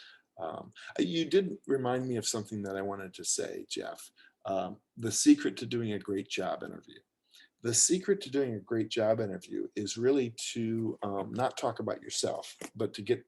You did remind me of something that I wanted to say, Jeff. The secret to doing a great job interview. The secret to doing a great job interview is really to not talk about yourself, but to get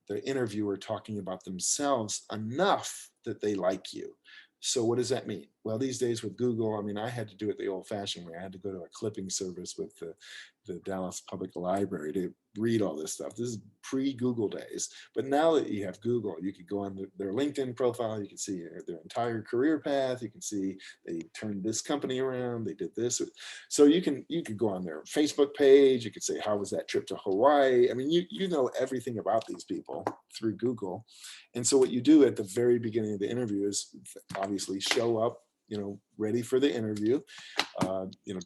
the interviewer talking about themselves enough that they like you. So what does that mean? Well, these days with Google, I mean, I had to do it the old-fashioned way. I had to go to a clipping service with the Dallas Public Library to read all this stuff. This is pre-Google days. But now that you have Google, you could go on their LinkedIn profile. You can see their entire career path. You can see they turned this company around. They did this. So you could go on their Facebook page. You could say, how was that trip to Hawaii? I mean, you know everything about these people through Google. And so what you do at the very beginning of the interview is obviously show up, you know, ready for the interview. You know,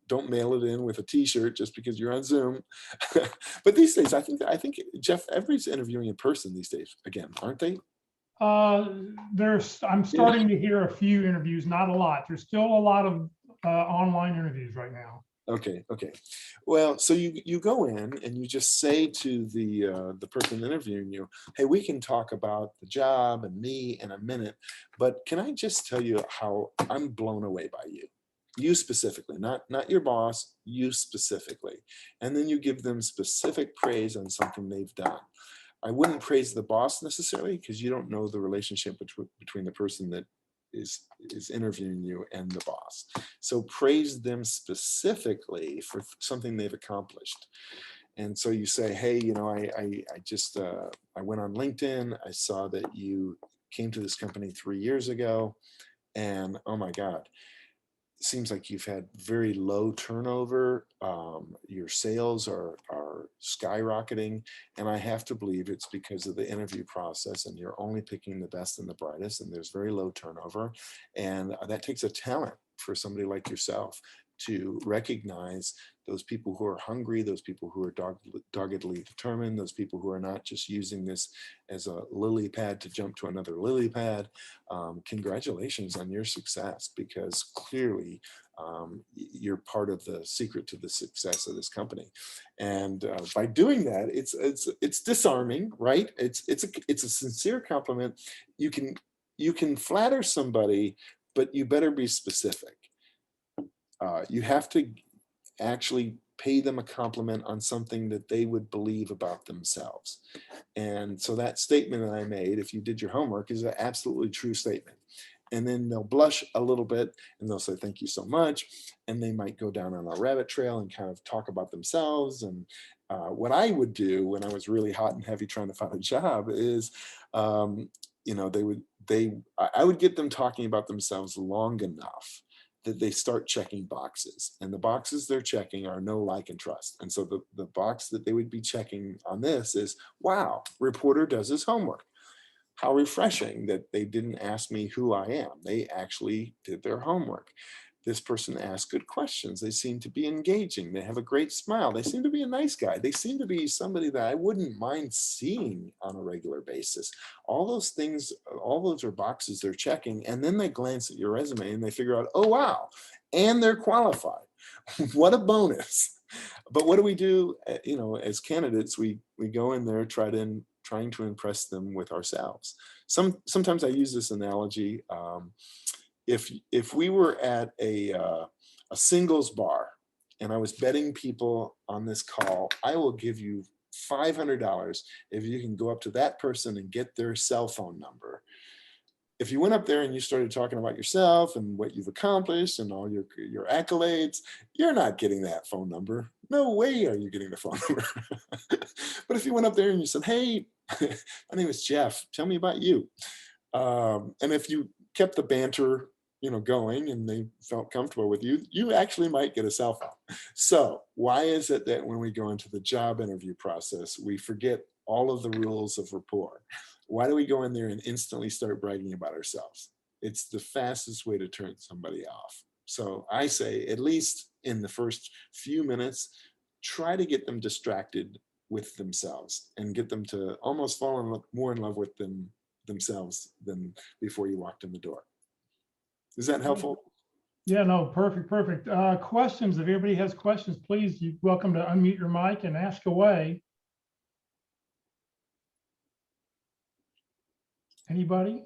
don't mail it in with a T-shirt just because you're on Zoom. But these days, I think Jeff, everybody's interviewing in person these days again, aren't they? I'm starting to hear a few interviews, not a lot. There's still a lot of online interviews right now. Okay. Well, so you go in and you just say to the person interviewing you, hey, we can talk about the job and me in a minute, but can I just tell you how I'm blown away by you? You specifically, not your boss, you specifically. And then you give them specific praise on something they've done. I wouldn't praise the boss necessarily because you don't know the relationship between the person that is interviewing you and the boss. So praise them specifically for something they've accomplished. And so you say, hey, you know, I just I went on LinkedIn. I saw that you came to this company 3 years ago, and oh my God, it seems like you've had very low turnover. Your sales are skyrocketing. And I have to believe it's because of the interview process, and you're only picking the best and the brightest, and there's very low turnover. And that takes a talent for somebody like yourself to recognize those people who are hungry, those people who are doggedly determined, those people who are not just using this as a lily pad to jump to another lily pad. Congratulations on your success, because clearly you're part of the secret to the success of this company. And by doing that, it's disarming, right? It's a sincere compliment. You can flatter somebody, but you better be specific. You have to actually pay them a compliment on something that they would believe about themselves. And so that statement that I made, if you did your homework, is an absolutely true statement. And then they'll blush a little bit and they'll say, thank you so much. And they might go down on a rabbit trail and kind of talk about themselves. And what I would do when I was really hot and heavy trying to find a job is you know, I would get them talking about themselves long enough that they start checking boxes, and the boxes they're checking are know, like, and trust. And so the box that they would be checking on this is, wow, reporter does his homework. How refreshing that they didn't ask me who I am. They actually did their homework. This person asked good questions. They seem to be engaging. They have a great smile. They seem to be a nice guy. They seem to be somebody that I wouldn't mind seeing on a regular basis. All those things, all those are boxes they're checking. And then they glance at your resume and they figure out, oh, wow, and they're qualified. What a bonus. But what do we do? You know, as candidates, we go in there trying to impress them with ourselves. Sometimes I use this analogy. If we were at a singles bar and I was betting people on this call, I will give you $500 if you can go up to that person and get their cell phone number. If you went up there and you started talking about yourself and what you've accomplished and all your accolades, you're not getting that phone number. No way are you getting the phone number. But if you went up there and you said, hey, my name is Jeff, tell me about you. And if you kept the banter, you know, going and they felt comfortable with you, you actually might get a cell phone. So why is it that when we go into the job interview process, we forget all of the rules of rapport? Why do we go in there and instantly start bragging about ourselves? It's the fastest way to turn somebody off. So I say, at least in the first few minutes, try to get them distracted with themselves and get them to almost fall more in love with themselves than before you walked in the door. Is that helpful? Yeah, no, perfect. Questions, if anybody has questions, please, you're welcome to unmute your mic and ask away. Anybody?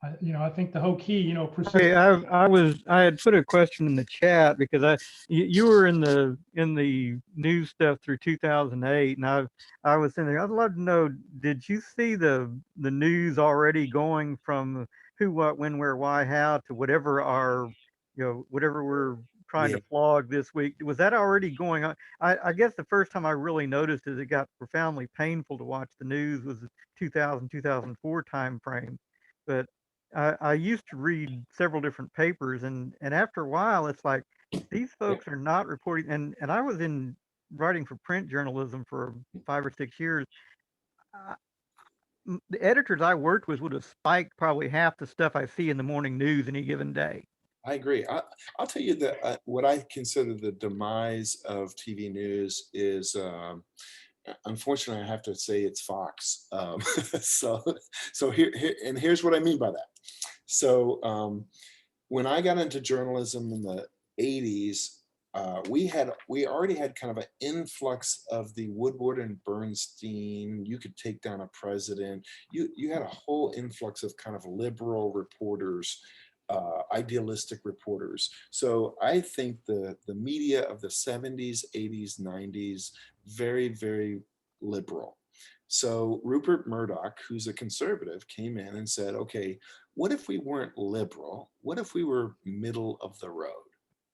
I think the whole key, Hey, I had put a question in the chat because you were in the news stuff through 2008, and I was in there. I'd love to know, did you see the news already going from who, what, when, where, why, how to whatever whatever we're trying to flog this week? Was that already going on? I guess the first time I really noticed is it got profoundly painful to watch the news was the 2004 time frame, but I used to read several different papers, and after a while, it's like these folks are not reporting. And I was in writing for print journalism for 5 or 6 years. The editors I worked with would have spiked probably half the stuff I see in the morning news any given day. I agree. I'll tell you that what I consider the demise of TV news is, unfortunately, I have to say it's Fox. So here's what I mean by that. So when I got into journalism in the 80s, we already had kind of an influx of the Woodward and Bernstein. You could take down a president. You had a whole influx of kind of liberal reporters, idealistic reporters. So I think the media of the 70s, 80s, 90s, very, very liberal. So Rupert Murdoch, who's a conservative, came in and said, okay, what if we weren't liberal? What if we were middle of the road?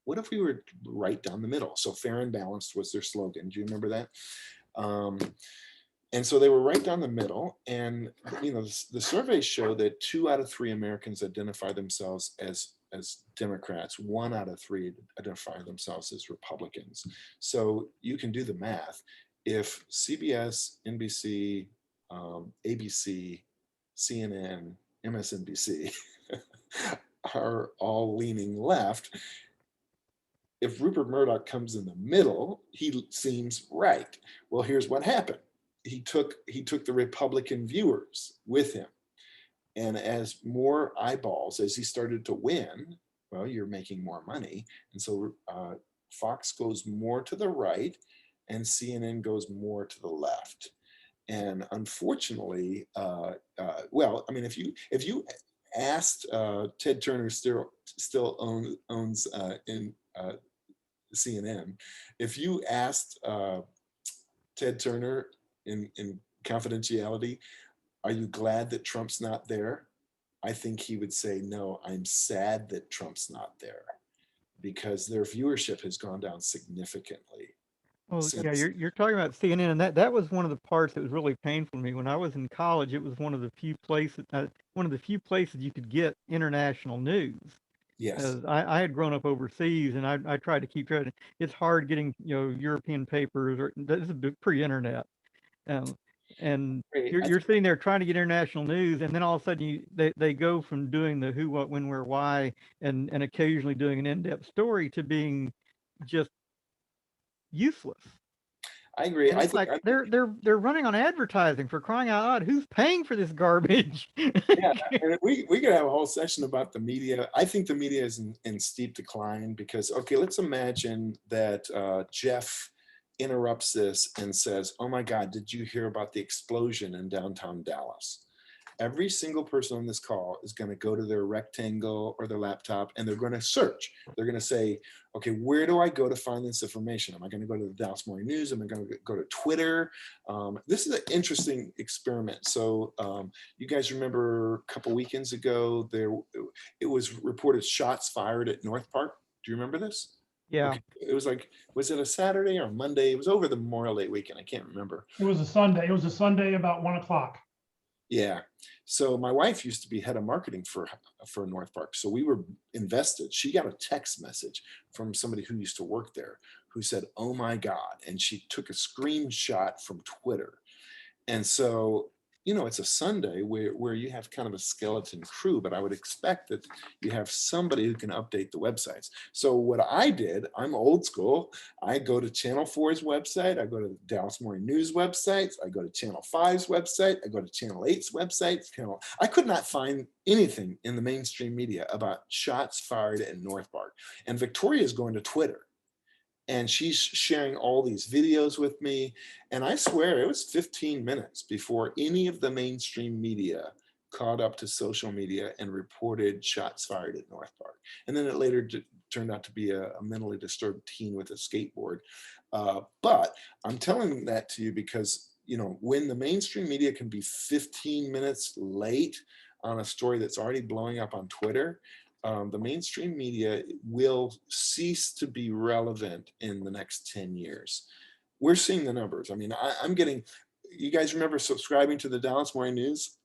What if we were right down the middle? So fair and balanced was their slogan. Do you remember that? And so they were right down the middle. And the surveys show that 2 out of 3 Americans identify themselves as Democrats. 1 out of 3 identify themselves as Republicans. So you can do the math. If CBS, NBC, ABC, CNN, MSNBC are all leaning left, if Rupert Murdoch comes in the middle, he seems right. Well, here's what happened. He took the Republican viewers with him. And as more eyeballs, as he started to win, well, you're making more money. And so Fox goes more to the right and CNN goes more to the left. And unfortunately, well, I mean, if you asked, Ted Turner still owns in CNN. If you asked Ted Turner in confidentiality, are you glad that Trump's not there? I think he would say, no, I'm sad that Trump's not there, because their viewership has gone down significantly. Well, yeah, since. you're talking about CNN, and that was one of the parts that was really painful to me. When I was in college, it was one of the few places you could get international news. Yes, I had grown up overseas, and I tried to keep track. It's hard getting, European papers, or this is pre-internet. Um, and great. you're sitting there trying to get international news, and then all of a sudden they go from doing the who, what, when, where, why, and occasionally doing an in-depth story to being just useless. I agree. And it's like they're running on advertising, for crying out loud. Who's paying for this garbage? Yeah, and we could have a whole session about the media. I think the media is in steep decline because, okay, let's imagine that Jeff interrupts this and says, "Oh my God, did you hear about the explosion in downtown Dallas?" Every single person on this call is going to go to their rectangle or their laptop and they're going to search. They're going to say, okay, where do I go to find this information? Am I going to go to the Dallas Morning News? Am I going to go to Twitter? This is an interesting experiment. So you guys remember a couple weekends ago, it was reported shots fired at North Park. Do you remember this? Yeah. Okay. It was like, was it a Saturday or Monday? It was over the Memorial Day weekend. I can't remember. It was a Sunday. It was a Sunday about 1 o'clock. Yeah. So my wife used to be head of marketing for North Park. So we were invested. She got a text message from somebody who used to work there who said, "Oh my God." And she took a screenshot from Twitter. And so, it's a Sunday where you have kind of a skeleton crew, but I would expect that you have somebody who can update the websites. So what I did, I'm old school. I go to Channel 4's website. I go to the Dallas Morning News websites. I go to Channel 5's website. I go to Channel 8's website. I could not find anything in the mainstream media about shots fired in North Park. And Victoria's going to Twitter. And she's sharing all these videos with me. And I swear it was 15 minutes before any of the mainstream media caught up to social media and reported shots fired at North Park. And then it later turned out to be a mentally disturbed teen with a skateboard. But I'm telling that to you because, when the mainstream media can be 15 minutes late on a story that's already blowing up on Twitter, the mainstream media will cease to be relevant in the next 10 years. We're seeing the numbers. I mean, I'm getting, you guys remember subscribing to the Dallas Morning News?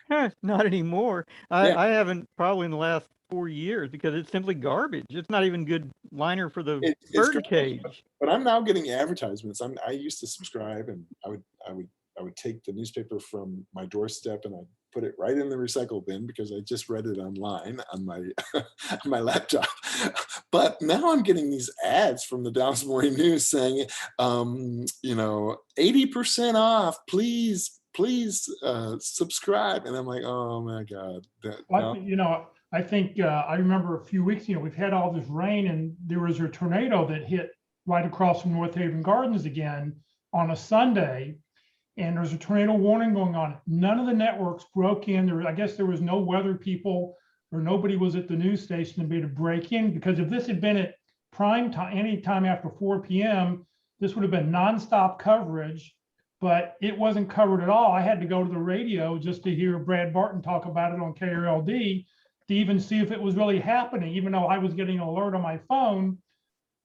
Not anymore. Yeah. I haven't probably in the last 4 years because it's simply garbage. It's not even good liner for the It's bird garbage, cage. But I'm now getting advertisements. I used to subscribe, and I would take the newspaper from my doorstep and I'd put it right in the recycle bin because I just read it online on my on my laptop. But now I'm getting these ads from the Dallas Morning News saying, 80% off, please subscribe. And I'm like, oh my God. I think I remember a few weeks, we've had all this rain and there was a tornado that hit right across from North Haven Gardens again on a Sunday. And there's a tornado warning going on. None of the networks broke in. I guess there was no weather people or nobody was at the news station to be able to break in, because if this had been at prime time, any time after 4 p.m., this would have been nonstop coverage, but it wasn't covered at all. I had to go to the radio just to hear Brad Barton talk about it on KRLD to even see if it was really happening, even though I was getting an alert on my phone,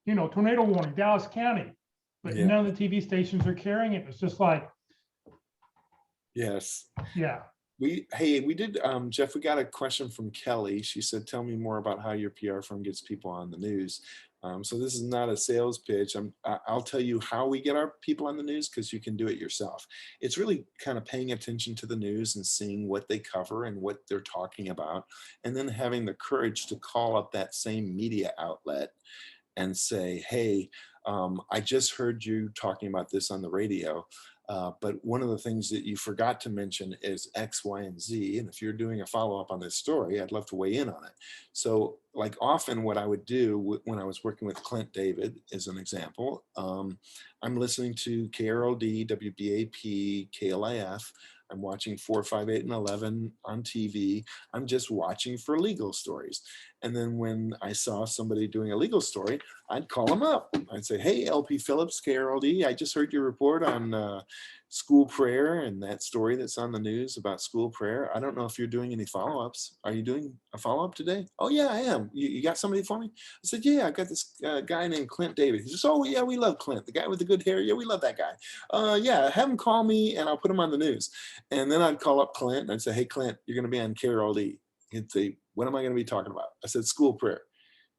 tornado warning, Dallas County, but Yeah. none of the TV stations are carrying it. It's just like, Yes. yeah. We did, Jeff, we got a question from Kelly. She said, tell me more about how your PR firm gets people on the news. So this is not a sales pitch. I'll tell you how we get our people on the news, because you can do it yourself. It's really kind of paying attention to the news and seeing what they cover and what they're talking about, and then having the courage to call up that same media outlet and say, hey, I just heard you talking about this on the radio. But one of the things that you forgot to mention is X, Y, and Z. And if you're doing a follow-up on this story, I'd love to weigh in on it. So like often what I would do when I was working with Clint David, as an example, I'm listening to KRLD, WBAP, KLIF. I'm watching 4, 5, 8, and 11 on TV. I'm just watching for legal stories. And then when I saw somebody doing a legal story, I'd call them up. I'd say, hey, LP Phillips, KRLD, I just heard your report on school prayer and that story that's on the news about school prayer. I don't know if you're doing any follow-ups. Are you doing a follow-up today? Oh, yeah, I am. You got somebody for me? I said, yeah, I got this guy named Clint David. He says, oh, yeah, we love Clint. The guy with the good hair. Yeah, we love that guy. Yeah, have him call me and I'll put him on the news. And then I'd call up Clint and I'd say, hey, Clint, you're going to be on KRLD. He'd say, what am I going to be talking about? I said, school prayer.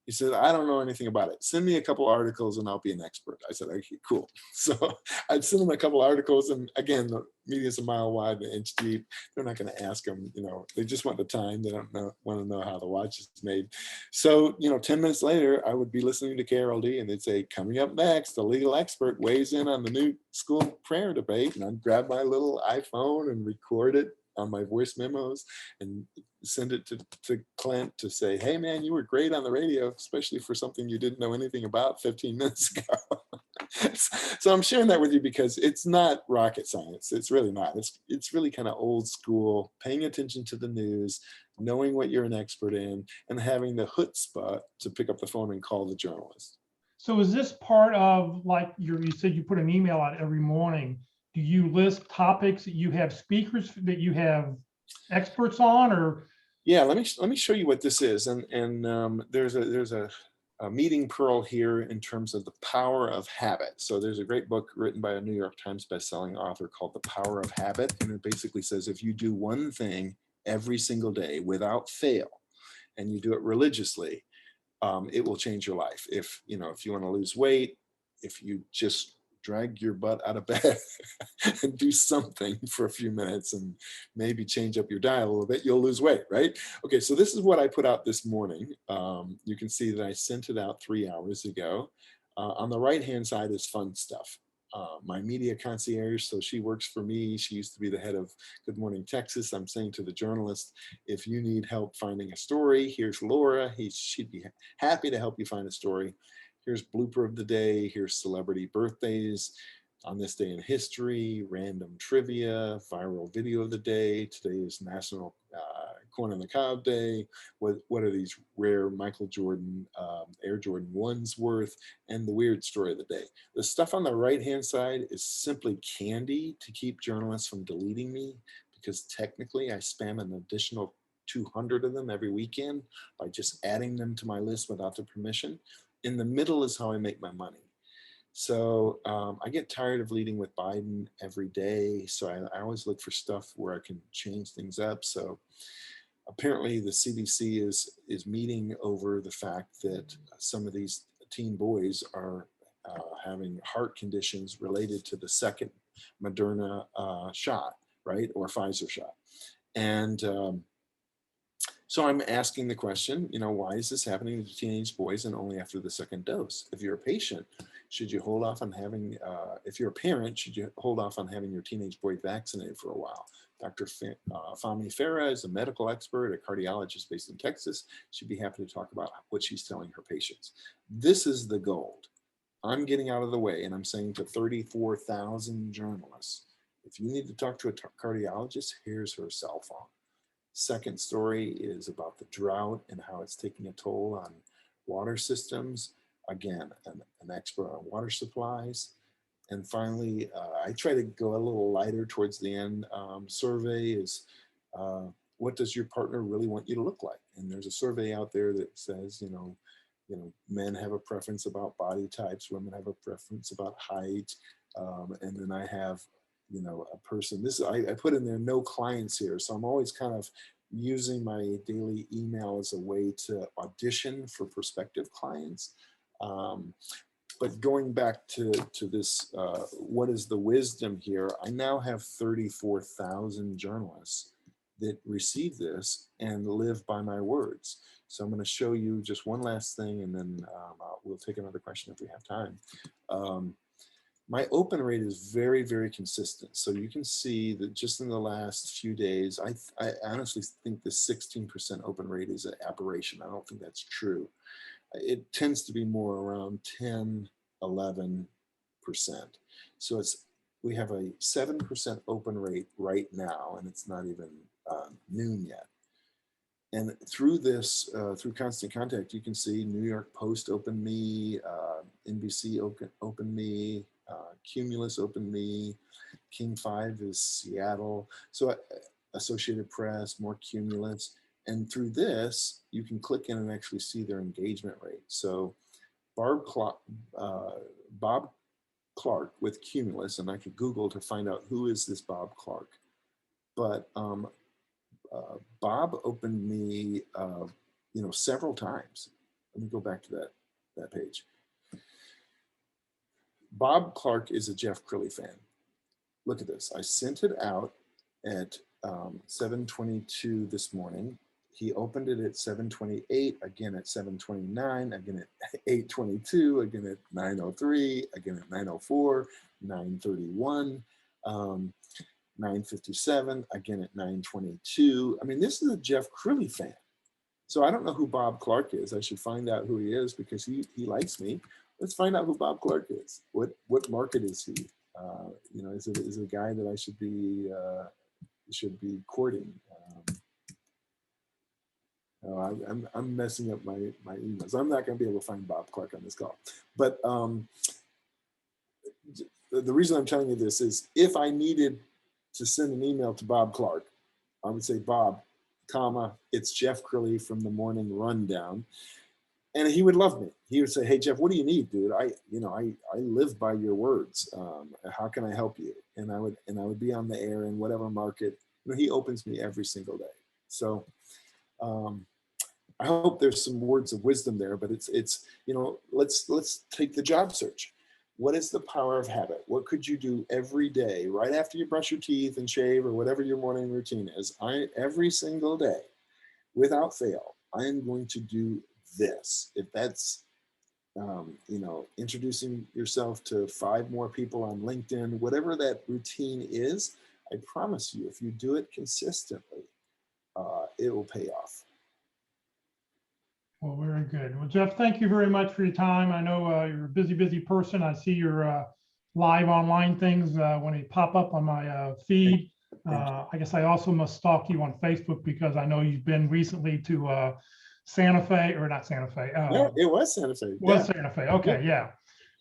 He said, I don't know anything about it. Send me a couple articles and I'll be an expert. I said, okay, cool. So I'd send him a couple articles. And again, the media's a mile wide, an inch deep. They're not going to ask him, they just want the time. They don't want to know how the watch is made. So, 10 minutes later, I would be listening to KRLD and they'd say, coming up next, the legal expert weighs in on the new school prayer debate. And I'd grab my little iPhone and record it on my voice memos and send it to Clint to say, hey man, you were great on the radio, especially for something you didn't know anything about 15 minutes ago. So I'm sharing that with you because it's not rocket science. It's really not. It's really kind of old school, paying attention to the news, knowing what you're an expert in, and having the chutzpah to pick up the phone and call the journalist. So is this part of, like, you said you put an email out every morning? Do you list topics that you have speakers that you have experts on, or? Yeah, let me show you what this is. And there's a meeting pearl here in terms of the power of habit. So there's a great book written by a New York Times bestselling author called The Power of Habit. And it basically says, if you do one thing every single day without fail, and you do it religiously, it will change your life. If you want to lose weight, if you just drag your butt out of bed and do something for a few minutes and maybe change up your diet a little bit, you'll lose weight, right? Okay, so this is what I put out this morning. You can see that I sent it out 3 hours ago. On the right-hand side is fun stuff. My media concierge, so she works for me. She used to be the head of Good Morning Texas. I'm saying to the journalist, if you need help finding a story, here's Laura. She'd be happy to help you find a story. Here's blooper of the day. Here's celebrity birthdays on this day in history, random trivia, viral video of the day. Today is National Corn on the Cob Day. What are these rare Michael Jordan, Air Jordan 1s worth, and the weird story of the day. The stuff on the right-hand side is simply candy to keep journalists from deleting me, because technically I spam an additional 200 of them every weekend by just adding them to my list without their permission. In the middle is how I make my money. So I get tired of leading with Biden every day. So I always look for stuff where I can change things up. So apparently the CDC is meeting over the fact that some of these teen boys are having heart conditions related to the second Moderna shot, right? Or Pfizer shot. And so I'm asking the question, why is this happening to teenage boys and only after the second dose? If you're a patient, should you hold off on having, if you're a parent, should you hold off on having your teenage boy vaccinated for a while? Dr. Fahmi Farah is a medical expert, a cardiologist based in Texas. She'd be happy to talk about what she's telling her patients. This is the gold. I'm getting out of the way and I'm saying to 34,000 journalists, if you need to talk to a cardiologist, here's her cell phone. Second story is about the drought and how it's taking a toll on water systems. Again, an expert on water supplies. And finally, I try to go a little lighter towards the end. Survey is, what does your partner really want you to look like? And there's a survey out there that says, men have a preference about body types, women have a preference about height. And then I have a person, I put in there no clients here. So I'm always kind of using my daily email as a way to audition for prospective clients. But going back to this, what is the wisdom here? I now have 34,000 journalists that receive this and live by my words. So I'm going to show you just one last thing, and then we'll take another question if we have time. My open rate is very, very consistent. So you can see that just in the last few days, I honestly think the 16% open rate is an aberration. I don't think that's true. It tends to be more around 10, 11%. So it's we have a 7% open rate right now, and it's not even noon yet. And through this, through Constant Contact, you can see New York Post opened me, NBC opened me, Cumulus opened me, King 5 is Seattle. So Associated Press, more Cumulus. And through this, you can click in and actually see their engagement rate. So Bob Clark with Cumulus, and I could Google to find out who is this Bob Clark. But Bob opened me, several times. Let me go back to that page. Bob Clark is a Jeff Crilley fan. Look at this. I sent it out at 7:22 this morning. He opened it at 7:28, again at 7:29, again at 8:22, again at 9:03, again at 9:04, 9:31, 9:57, again at 9:22. I mean, this is a Jeff Crilley fan. So I don't know who Bob Clark is. I should find out who he is because he likes me. Let's find out who Bob Clark is. What market is he? Is it a guy that I should be courting? I'm messing up my emails. I'm not going to be able to find Bob Clark on this call. But the reason I'm telling you this is if I needed to send an email to Bob Clark, I would say, Bob, it's Jeff Crilley from the Morning Rundown. And he would love me. He would say, hey, Jeff, what do you need, dude? I live by your words. How can I help you? And I would be on the air in whatever market. He opens me every single day. So I hope there's some words of wisdom there, but it's let's take the job search. What is the power of habit? What could you do every day, right after you brush your teeth and shave or whatever your morning routine is? Every single day, without fail, I am going to do this. If that's, introducing yourself to 5 more people on LinkedIn, whatever that routine is, I promise you, if you do it consistently, it will pay off. Well, very good. Well, Jeff, thank you very much for your time. I know you're a busy person. I see your live online things when they pop up on my feed. I guess I also must stalk you on Facebook because I know you've been recently to Santa Fe, or not Santa Fe. Yeah, it was Santa Fe. Santa Fe. Okay, yeah.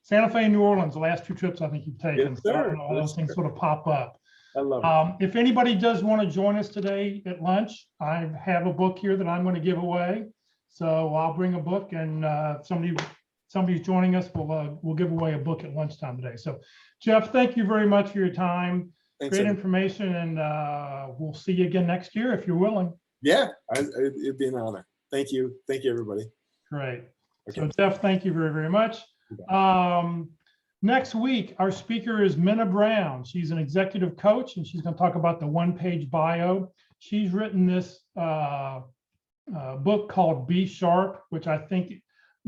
Santa Fe and New Orleans, the last 2 trips I think you've taken. Yes, So I sir. don't know, all those things sort of pop up. I love it. If anybody does want to join us today at lunch, I have a book here that I'm going to give away. So I'll bring a book, and somebody's joining us. We'll give away a book at lunchtime today. So, Jeff, thank you very much for your time. Thanks, Great Evan. information, and we'll see you again next year if you're willing. Yeah, it'd be an honor. Thank you. Thank you, everybody. Great. Okay. So, Jeff, thank you very much. Next week, our speaker is Minna Brown. She's an executive coach, and she's going to talk about the one-page bio. She's written this book called Be Sharp, which I think,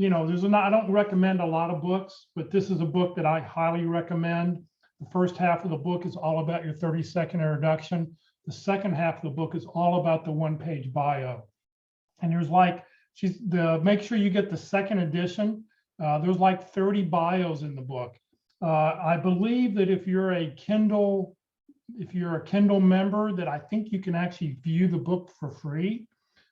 I don't recommend a lot of books, but this is a book that I highly recommend. The first half of the book is all about your 30-second introduction. The second half of the book is all about the one-page bio. And there's make sure you get the second edition. There's 30 bios in the book. I believe that if you're a Kindle member, that I think you can actually view the book for free.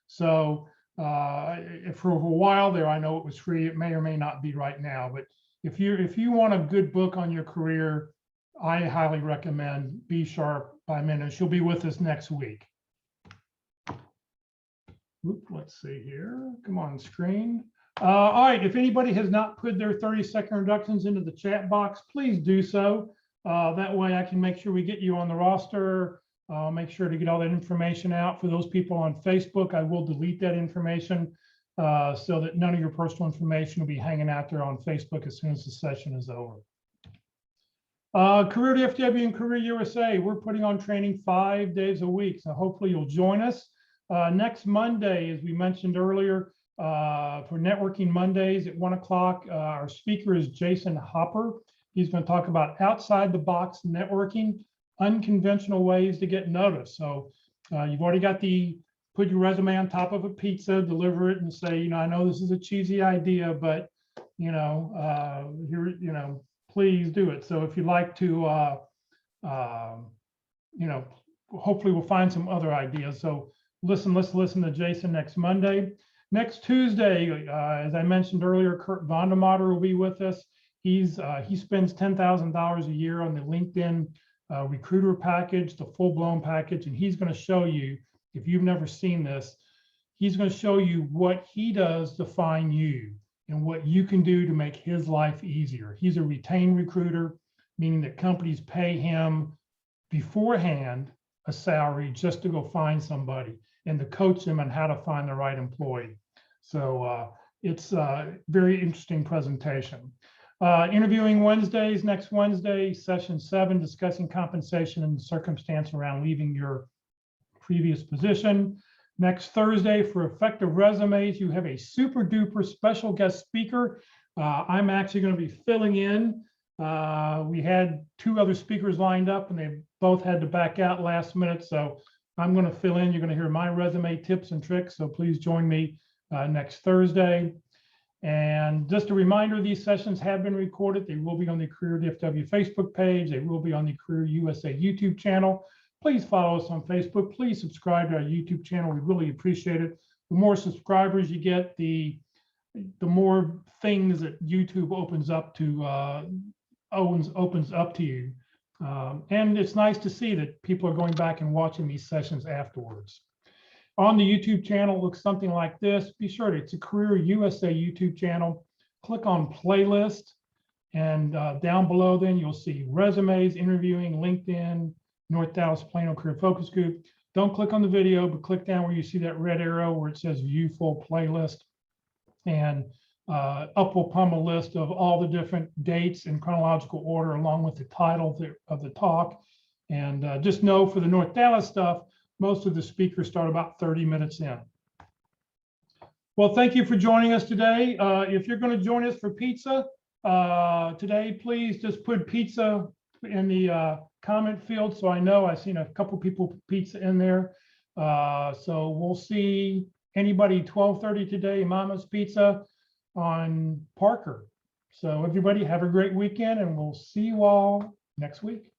So for a while there, I know it was free. It may or may not be right now, but if you want a good book on your career, I highly recommend Be Sharp by Minna. She'll be with us next week. Let's see here. Come on screen. All right, if anybody has not put their 30-second introductions into the chat box, please do so. That way I can make sure we get you on the roster. Make sure to get all that information out. For those people on Facebook, I will delete that information so that none of your personal information will be hanging out there on Facebook as soon as the session is over. Career DFW and Career USA, we're putting on training 5 days a week. So hopefully you'll join us. Next Monday, as we mentioned earlier, for Networking Mondays at 1 o'clock, our speaker is Jason Hopper. He's going to talk about outside the box networking, unconventional ways to get noticed. So you've already got put your resume on top of a pizza, deliver it and say, I know this is a cheesy idea, but please do it. So if you'd like to you know, hopefully we'll find some other ideas. So let's listen to Jason next Monday. Next Tuesday, as I mentioned earlier, Kurt Vondermatter will be with us. He spends $10,000 a year on the LinkedIn recruiter package, the full-blown package, and he's going to show you, if you've never seen this, he's going to show you what he does to find you and what you can do to make his life easier. He's a retained recruiter, meaning that companies pay him beforehand a salary just to go find somebody and to coach them on how to find the right employee. So it's a very interesting presentation. Interviewing Wednesdays, next Wednesday, session 7, discussing compensation and the circumstance around leaving your previous position. Next Thursday, for effective resumes, you have a super duper special guest speaker. I'm actually going to be filling in. We had 2 other speakers lined up and they both had to back out last minute. So I'm going to fill in. You're going to hear my resume tips and tricks. So please join me next Thursday. And just a reminder, these sessions have been recorded. They will be on the Career DFW Facebook page. They will be on the Career USA YouTube channel. Please follow us on Facebook. Please subscribe to our YouTube channel. We really appreciate it. The more subscribers you get, the more things that YouTube opens up to you. And it's nice to see that people are going back and watching these sessions afterwards. On the YouTube channel, it looks something like this. Be sure to, it's a Career USA YouTube channel. Click on playlist, and down below then you'll see resumes, interviewing, LinkedIn, North Dallas Plano Career Focus Group. Don't click on the video, but click down where you see that red arrow where it says view full playlist. And up will come a list of all the different dates in chronological order along with the title of the talk. And just know for the North Dallas stuff, most of the speakers start about 30 minutes in. Well, thank you for joining us today. If you're going to join us for pizza today, please just put pizza in the comment field so I know. I've seen a couple people put pizza in there. So we'll see anybody 12:30 today, Mama's Pizza on Parker. So everybody have a great weekend and we'll see you all next week.